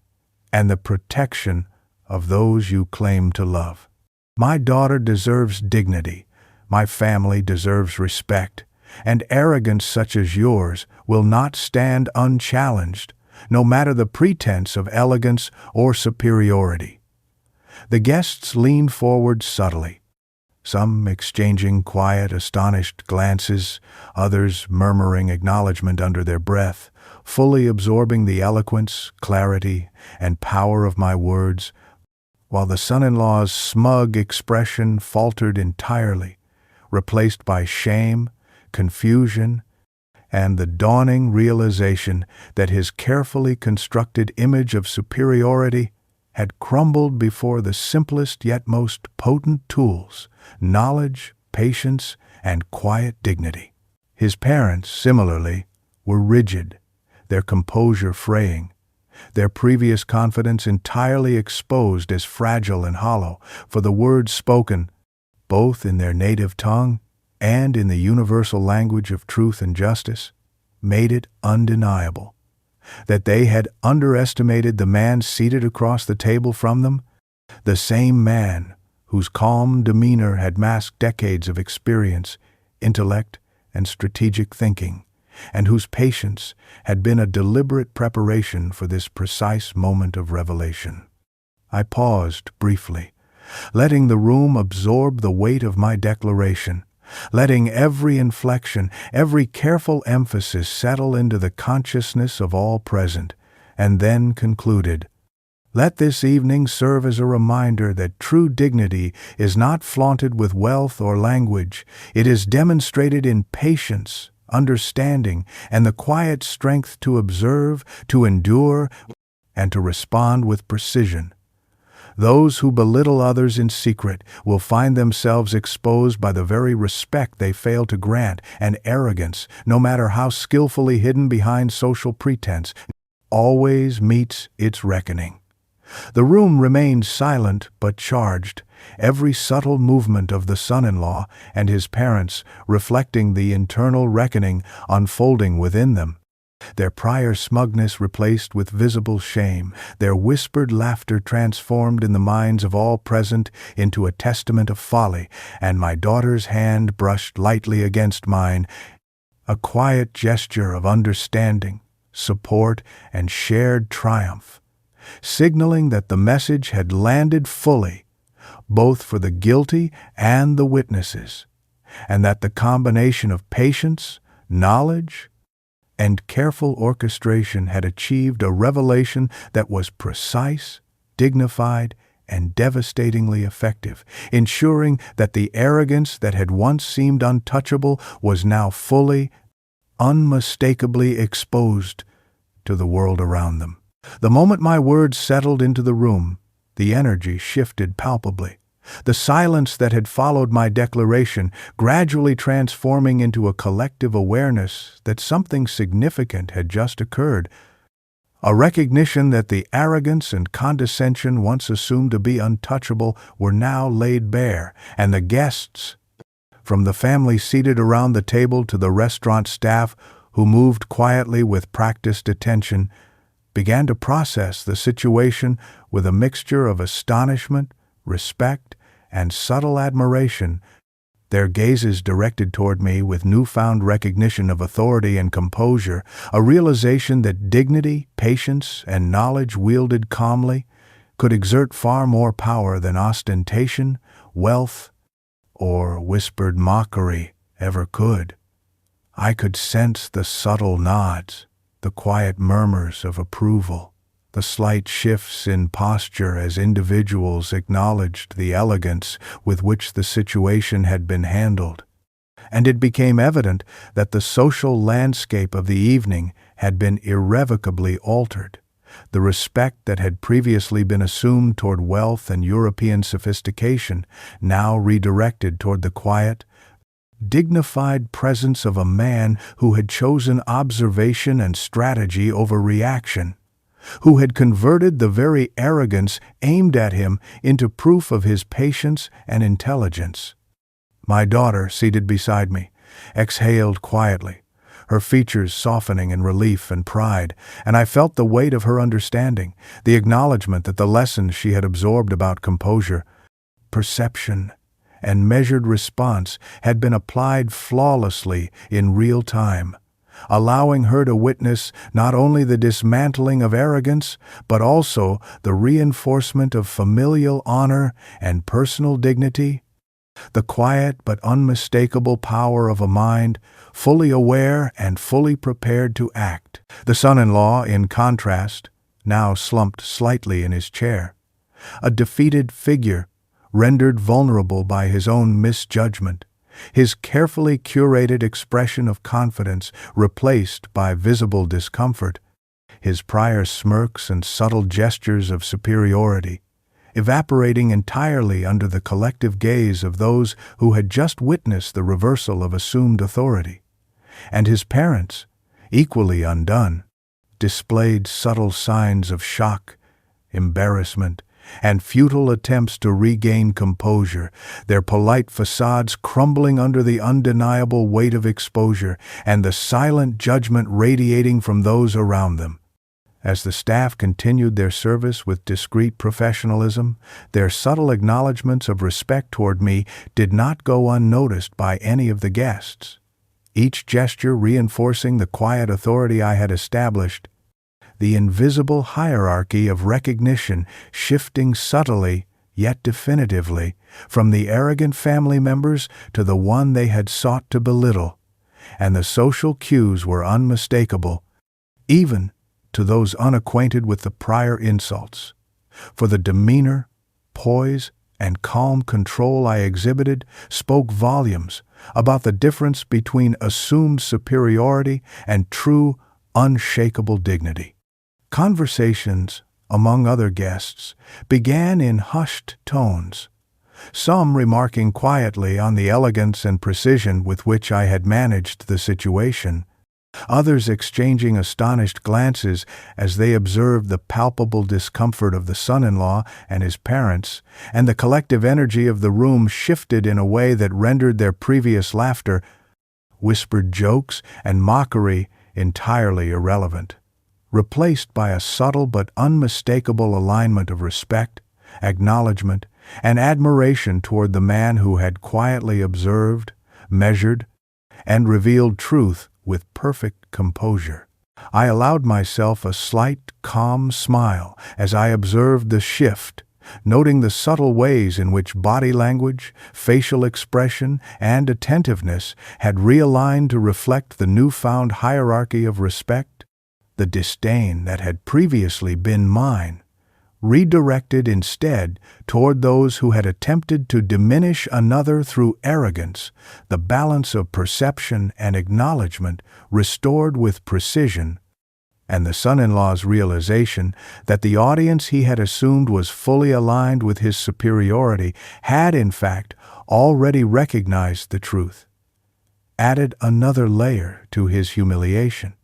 and the protection of those you claim to love. My daughter deserves dignity, my family deserves respect, and arrogance such as yours will not stand unchallenged, no matter the pretense of elegance or superiority. The guests leaned forward subtly, some exchanging quiet, astonished glances, others murmuring acknowledgment under their breath, fully absorbing the eloquence, clarity, and power of my words, while the son-in-law's smug expression faltered entirely, replaced by shame, confusion, and the dawning realization that his carefully constructed image of superiority had crumbled before the simplest yet most potent tools, knowledge, patience, and quiet dignity. His parents, similarly, were rigid, their composure fraying, their previous confidence entirely exposed as fragile and hollow, for the words spoken, both in their native tongue and in the universal language of truth and justice, made it undeniable that they had underestimated the man seated across the table from them, the same man whose calm demeanor had masked decades of experience, intellect, and strategic thinking, and whose patience had been a deliberate preparation for this precise moment of revelation. I paused briefly, letting the room absorb the weight of my declaration, letting every inflection, every careful emphasis settle into the consciousness of all present, and then concluded, "Let this evening serve as a reminder that true dignity is not flaunted with wealth or language. It is demonstrated in patience, understanding, and the quiet strength to observe, to endure, and to respond with precision. Those who belittle others in secret will find themselves exposed by the very respect they fail to grant, and arrogance, no matter how skillfully hidden behind social pretense, always meets its reckoning. The room remained silent but charged, every subtle movement of the son-in-law and his parents reflecting the internal reckoning unfolding within them. Their prior smugness replaced with visible shame, their whispered laughter transformed in the minds of all present into a testament of folly, and my daughter's hand brushed lightly against mine, a quiet gesture of understanding, support, and shared triumph, signaling that the message had landed fully, both for the guilty and the witnesses, and that the combination of patience, knowledge, and careful orchestration had achieved a revelation that was precise, dignified, and devastatingly effective, ensuring that the arrogance that had once seemed untouchable was now fully, unmistakably exposed to the world around them. The moment my words settled into the room, the energy shifted palpably. The silence that had followed my declaration gradually transforming into a collective awareness that something significant had just occurred, a recognition that the arrogance and condescension once assumed to be untouchable were now laid bare, and the guests, from the family seated around the table to the restaurant staff who moved quietly with practiced attention, began to process the situation with a mixture of astonishment, respect, and subtle admiration, their gazes directed toward me with newfound recognition of authority and composure, a realization that dignity, patience, and knowledge wielded calmly could exert far more power than ostentation, wealth, or whispered mockery ever could. I could sense the subtle nods, the quiet murmurs of approval, the slight shifts in posture as individuals acknowledged the elegance with which the situation had been handled, and it became evident that the social landscape of the evening had been irrevocably altered. The respect that had previously been assumed toward wealth and European sophistication now redirected toward the quiet, dignified presence of a man who had chosen observation and strategy over reaction, who had converted the very arrogance aimed at him into proof of his patience and intelligence. My daughter, seated beside me, exhaled quietly, her features softening in relief and pride, and I felt the weight of her understanding, the acknowledgement that the lessons she had absorbed about composure, perception, and measured response had been applied flawlessly in real time, allowing her to witness not only the dismantling of arrogance, but also the reinforcement of familial honor and personal dignity, the quiet but unmistakable power of a mind fully aware and fully prepared to act. The son-in-law, in contrast, now slumped slightly in his chair, a defeated figure rendered vulnerable by his own misjudgment, his carefully curated expression of confidence replaced by visible discomfort, his prior smirks and subtle gestures of superiority evaporating entirely under the collective gaze of those who had just witnessed the reversal of assumed authority. And his parents, equally undone, displayed subtle signs of shock, embarrassment, and futile attempts to regain composure, their polite facades crumbling under the undeniable weight of exposure and the silent judgment radiating from those around them. As the staff continued their service with discreet professionalism, their subtle acknowledgments of respect toward me did not go unnoticed by any of the guests, each gesture reinforcing the quiet authority I had established, the invisible hierarchy of recognition shifting subtly, yet definitively, from the arrogant family members to the one they had sought to belittle, and the social cues were unmistakable, even to those unacquainted with the prior insults. For the demeanor, poise, and calm control I exhibited spoke volumes about the difference between assumed superiority and true, unshakable dignity. Conversations, among other guests, began in hushed tones, some remarking quietly on the elegance and precision with which I had managed the situation, others exchanging astonished glances as they observed the palpable discomfort of the son-in-law and his parents, and the collective energy of the room shifted in a way that rendered their previous laughter, whispered jokes, and mockery entirely irrelevant, replaced by a subtle but unmistakable alignment of respect, acknowledgement, and admiration toward the man who had quietly observed, measured, and revealed truth with perfect composure. I allowed myself a slight, calm smile as I observed the shift, noting the subtle ways in which body language, facial expression, and attentiveness had realigned to reflect the newfound hierarchy of respect. The disdain that had previously been mine redirected instead toward those who had attempted to diminish another through arrogance, the balance of perception and acknowledgement restored with precision, and the son-in-law's realization that the audience he had assumed was fully aligned with his superiority had, in fact, already recognized the truth, added another layer to his humiliation.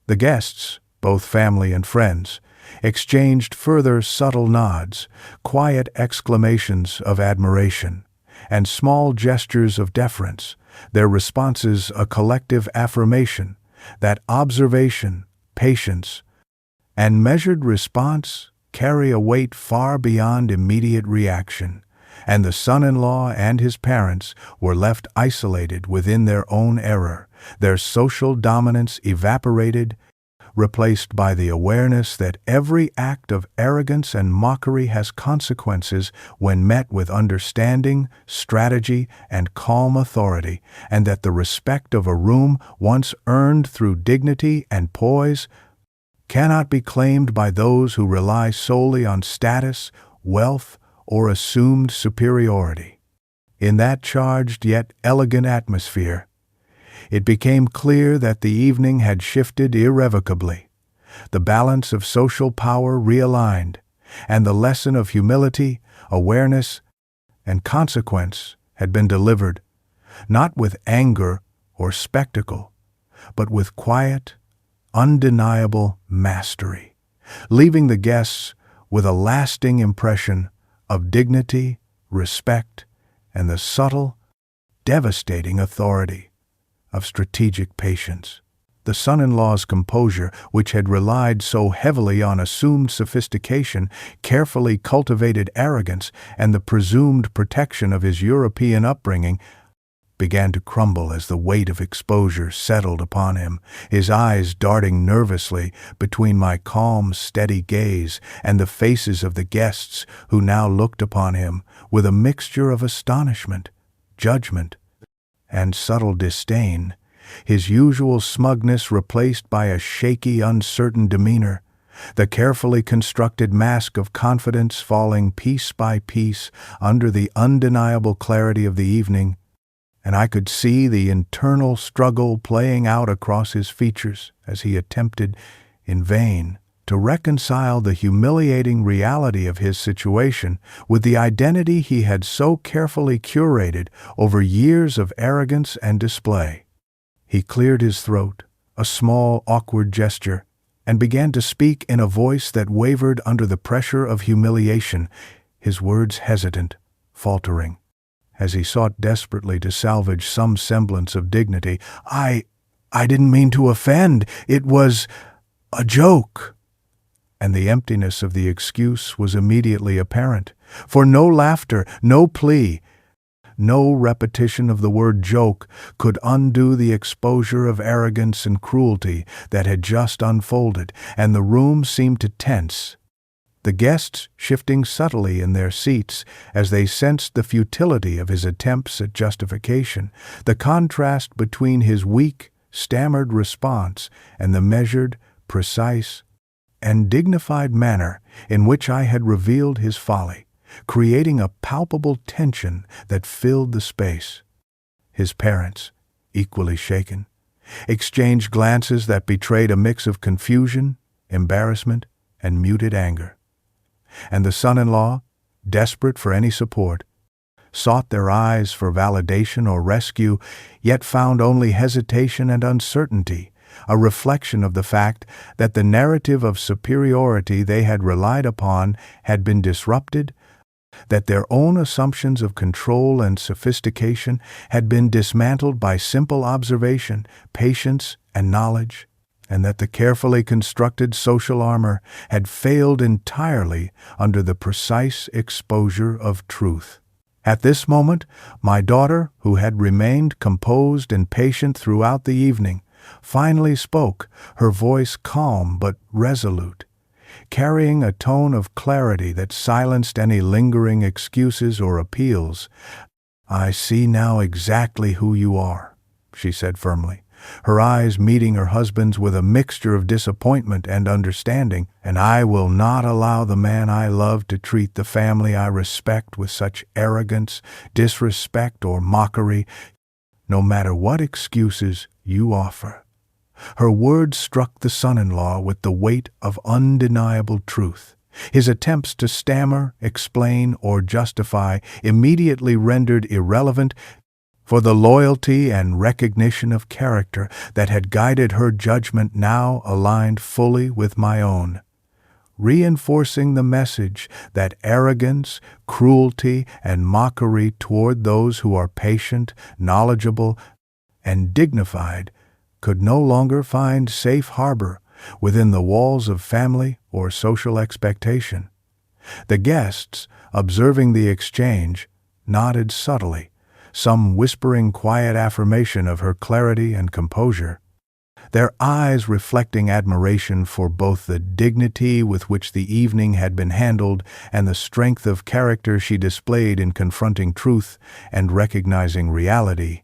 The guests, both family and friends, exchanged further subtle nods, quiet exclamations of admiration, and small gestures of deference, their responses a collective affirmation that observation, patience, and measured response carry a weight far beyond immediate reaction, and the son-in-law and his parents were left isolated within their own error, their social dominance evaporated, replaced by the awareness that every act of arrogance and mockery has consequences when met with understanding, strategy, and calm authority, and that the respect of a room once earned through dignity and poise cannot be claimed by those who rely solely on status, wealth, or assumed superiority. In that charged yet elegant atmosphere, it became clear that the evening had shifted irrevocably. The balance of social power realigned, and the lesson of humility, awareness, and consequence had been delivered, not with anger or spectacle, but with quiet, undeniable mastery, leaving the guests with a lasting impression of dignity, respect, and the subtle, devastating authority of strategic patience. The son-in-law's composure, which had relied so heavily on assumed sophistication, carefully cultivated arrogance, and the presumed protection of his European upbringing, began to crumble as the weight of exposure settled upon him, his eyes darting nervously between my calm, steady gaze and the faces of the guests who now looked upon him with a mixture of astonishment, judgment, and subtle disdain, his usual smugness replaced by a shaky, uncertain demeanor, the carefully constructed mask of confidence falling piece by piece under the undeniable clarity of the evening, and I could see the internal struggle playing out across his features as he attempted, in vain, to reconcile the humiliating reality of his situation with the identity he had so carefully curated over years of arrogance and display. He cleared his throat, a small, awkward gesture, and began to speak in a voice that wavered under the pressure of humiliation, his words hesitant, faltering, as he sought desperately to salvage some semblance of dignity. I didn't mean to offend. It was a joke." And the emptiness of the excuse was immediately apparent, for no laughter, no plea, no repetition of the word joke could undo the exposure of arrogance and cruelty that had just unfolded, and the room seemed to tense, the guests shifting subtly in their seats as they sensed the futility of his attempts at justification, the contrast between his weak, stammered response and the measured, precise, and dignified manner in which I had revealed his folly, creating a palpable tension that filled the space. His parents, equally shaken, exchanged glances that betrayed a mix of confusion, embarrassment, and muted anger. And the son-in-law, desperate for any support, sought their eyes for validation or rescue, yet found only hesitation and uncertainty, a reflection of the fact that the narrative of superiority they had relied upon had been disrupted, that their own assumptions of control and sophistication had been dismantled by simple observation, patience, and knowledge, and that the carefully constructed social armor had failed entirely under the precise exposure of truth. At this moment, my daughter, who had remained composed and patient throughout the evening, finally spoke, her voice calm but resolute, carrying a tone of clarity that silenced any lingering excuses or appeals. "I see now exactly who you are," she said firmly, her eyes meeting her husband's with a mixture of disappointment and understanding, "and I will not allow the man I love to treat the family I respect with such arrogance, disrespect, or mockery, no matter what excuses you offer." Her words struck the son-in-law with the weight of undeniable truth. His attempts to stammer, explain, or justify immediately rendered irrelevant, for the loyalty and recognition of character that had guided her judgment now aligned fully with my own, reinforcing the message that arrogance, cruelty, and mockery toward those who are patient, knowledgeable, and dignified could no longer find safe harbor within the walls of family or social expectation. The guests, observing the exchange, nodded subtly, some whispering quiet affirmation of her clarity and composure, their eyes reflecting admiration for both the dignity with which the evening had been handled and the strength of character she displayed in confronting truth and recognizing reality.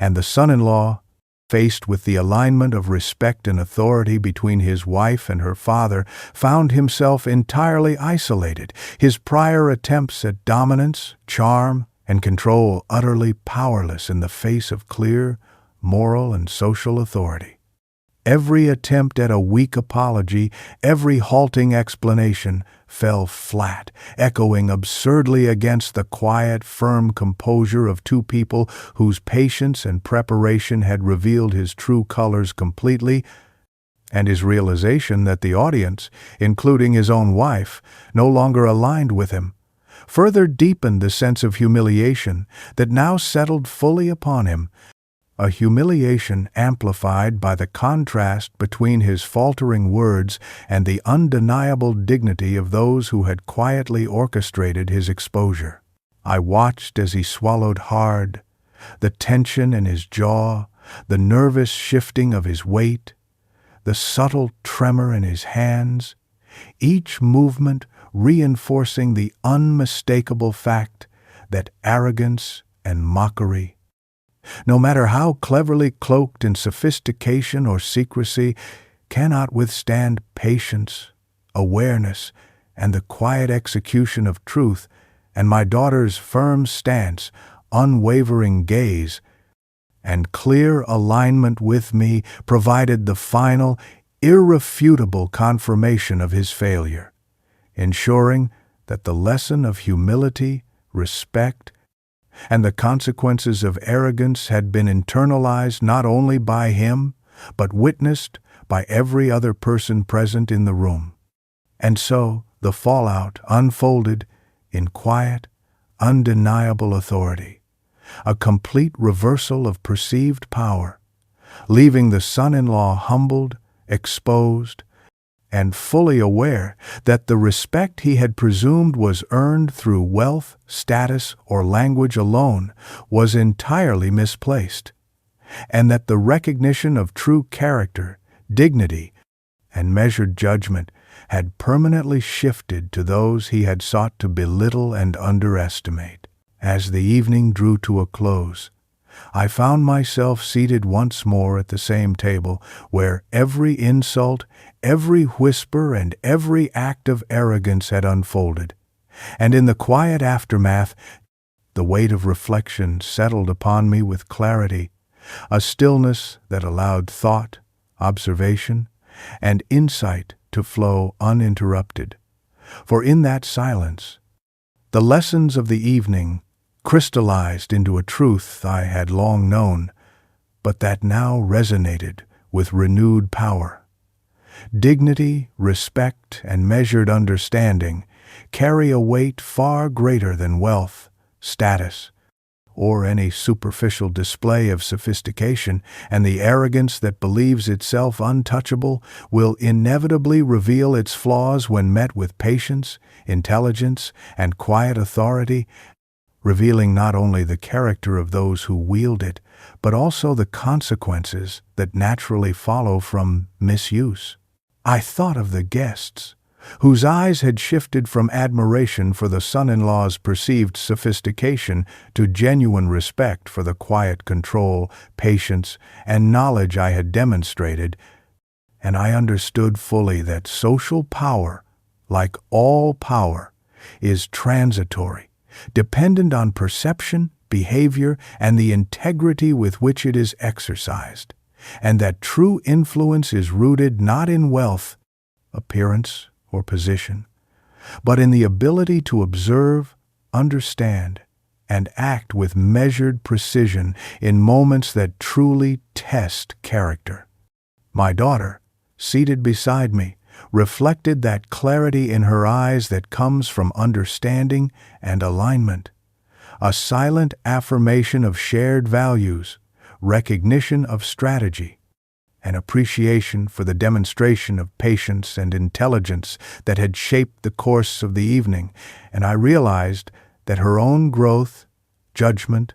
And the son-in-law, faced with the alignment of respect and authority between his wife and her father, found himself entirely isolated, his prior attempts at dominance, charm, and control utterly powerless in the face of clear, moral, and social authority. Every attempt at a weak apology, every halting explanation, fell flat, echoing absurdly against the quiet, firm composure of two people whose patience and preparation had revealed his true colors completely, and his realization that the audience, including his own wife, no longer aligned with him, further deepened the sense of humiliation that now settled fully upon him, a humiliation amplified by the contrast between his faltering words and the undeniable dignity of those who had quietly orchestrated his exposure. I watched as he swallowed hard, the tension in his jaw, the nervous shifting of his weight, the subtle tremor in his hands, each movement reinforcing the unmistakable fact that arrogance and mockery, no matter how cleverly cloaked in sophistication or secrecy, cannot withstand patience, awareness, and the quiet execution of truth, and my daughter's firm stance, unwavering gaze, and clear alignment with me provided the final, irrefutable confirmation of his failure, ensuring that the lesson of humility, respect, and the consequences of arrogance had been internalized not only by him, but witnessed by every other person present in the room. And so the fallout unfolded in quiet, undeniable authority, a complete reversal of perceived power, leaving the son-in-law humbled, exposed, and fully aware that the respect he had presumed was earned through wealth, status, or language alone was entirely misplaced, and that the recognition of true character, dignity, and measured judgment had permanently shifted to those he had sought to belittle and underestimate. As the evening drew to a close, I found myself seated once more at the same table where every insult, every whisper, and every act of arrogance had unfolded, and in the quiet aftermath, the weight of reflection settled upon me with clarity, a stillness that allowed thought, observation, and insight to flow uninterrupted. For in that silence, the lessons of the evening crystallized into a truth I had long known, but that now resonated with renewed power. Dignity, respect, and measured understanding carry a weight far greater than wealth, status, or any superficial display of sophistication, and the arrogance that believes itself untouchable will inevitably reveal its flaws when met with patience, intelligence, and quiet authority, revealing not only the character of those who wield it, but also the consequences that naturally follow from misuse. I thought of the guests, whose eyes had shifted from admiration for the son-in-law's perceived sophistication to genuine respect for the quiet control, patience, and knowledge I had demonstrated, and I understood fully that social power, like all power, is transitory, dependent on perception, behavior, and the integrity with which it is exercised, and that true influence is rooted not in wealth, appearance, or position, but in the ability to observe, understand, and act with measured precision in moments that truly test character. My daughter, seated beside me, reflected that clarity in her eyes that comes from understanding and alignment, a silent affirmation of shared values, recognition of strategy, and appreciation for the demonstration of patience and intelligence that had shaped the course of the evening, and I realized that her own growth, judgment,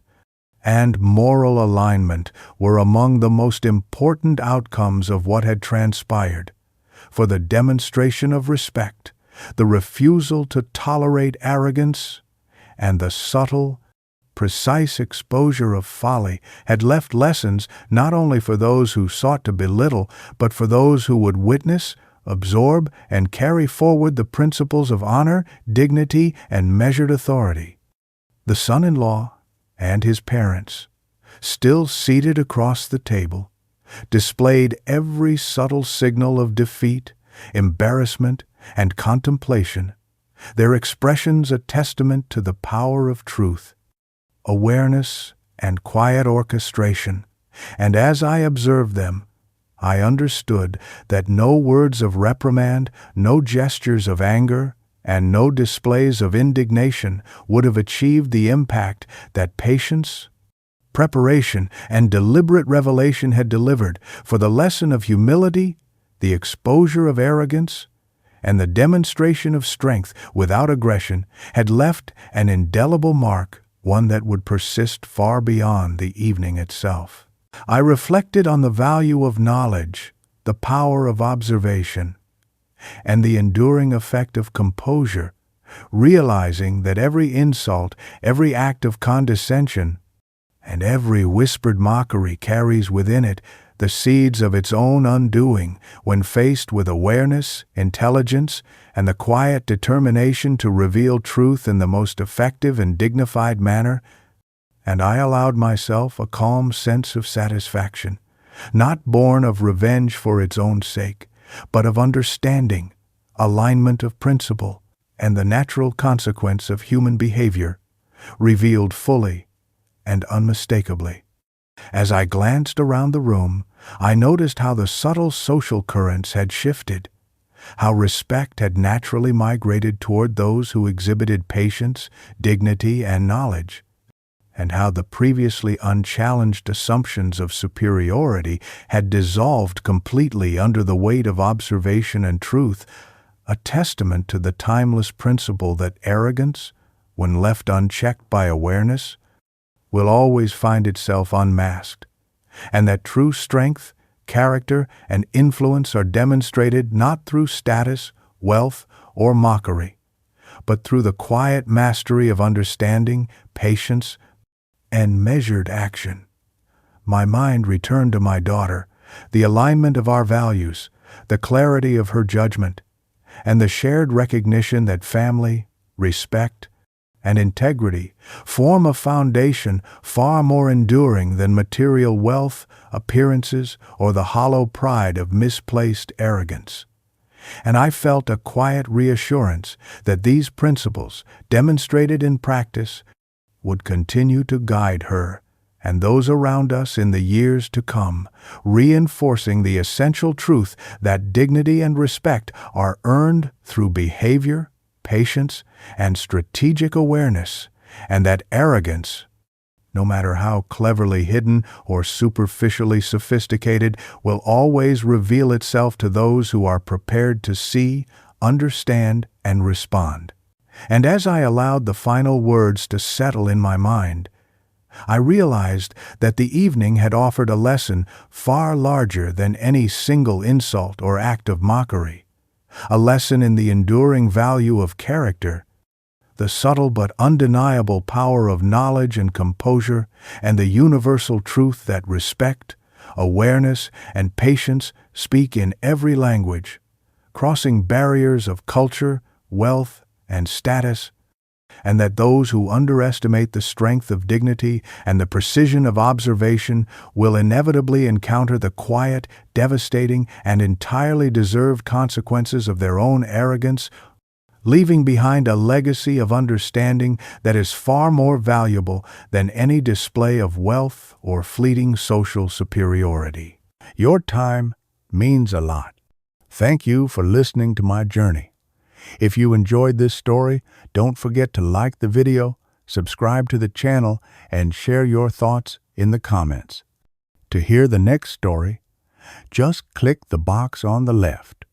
and moral alignment were among the most important outcomes of what had transpired. For the demonstration of respect, the refusal to tolerate arrogance, and the subtle, precise exposure of folly had left lessons not only for those who sought to belittle, but for those who would witness, absorb, and carry forward the principles of honor, dignity, and measured authority. The son-in-law and his parents, still seated across the table, displayed every subtle signal of defeat, embarrassment, and contemplation, their expressions a testament to the power of truth, awareness, and quiet orchestration, and as I observed them, I understood that no words of reprimand, no gestures of anger, and no displays of indignation would have achieved the impact that patience, preparation, and deliberate revelation had delivered, for the lesson of humility, the exposure of arrogance, and the demonstration of strength without aggression had left an indelible mark, one that would persist far beyond the evening itself. I reflected on the value of knowledge, the power of observation, and the enduring effect of composure, realizing that every insult, every act of condescension, and every whispered mockery carries within it the seeds of its own undoing when faced with awareness, intelligence, and the quiet determination to reveal truth in the most effective and dignified manner, and I allowed myself a calm sense of satisfaction, not born of revenge for its own sake, but of understanding, alignment of principle, and the natural consequence of human behavior, revealed fully and unmistakably. As I glanced around the room, I noticed how the subtle social currents had shifted, how respect had naturally migrated toward those who exhibited patience, dignity, and knowledge, and how the previously unchallenged assumptions of superiority had dissolved completely under the weight of observation and truth, a testament to the timeless principle that arrogance, when left unchecked by awareness, will always find itself unmasked, and that true strength, character, and influence are demonstrated not through status, wealth, or mockery, but through the quiet mastery of understanding, patience, and measured action. My mind returned to my daughter, the alignment of our values, the clarity of her judgment, and the shared recognition that family, respect, and integrity form a foundation far more enduring than material wealth, appearances, or the hollow pride of misplaced arrogance. And I felt a quiet reassurance that these principles, demonstrated in practice, would continue to guide her and those around us in the years to come, reinforcing the essential truth that dignity and respect are earned through behavior, patience, and strategic awareness, and that arrogance, no matter how cleverly hidden or superficially sophisticated, will always reveal itself to those who are prepared to see, understand, and respond. And as I allowed the final words to settle in my mind, I realized that the evening had offered a lesson far larger than any single insult or act of mockery, a lesson in the enduring value of character, the subtle but undeniable power of knowledge and composure, and the universal truth that respect, awareness, and patience speak in every language, crossing barriers of culture, wealth, and status, and that those who underestimate the strength of dignity and the precision of observation will inevitably encounter the quiet, devastating, and entirely deserved consequences of their own arrogance, leaving behind a legacy of understanding that is far more valuable than any display of wealth or fleeting social superiority. Your time means a lot. Thank you for listening to my journey. If you enjoyed this story, don't forget to like the video, subscribe to the channel, and share your thoughts in the comments. To hear the next story, just click the box on the left.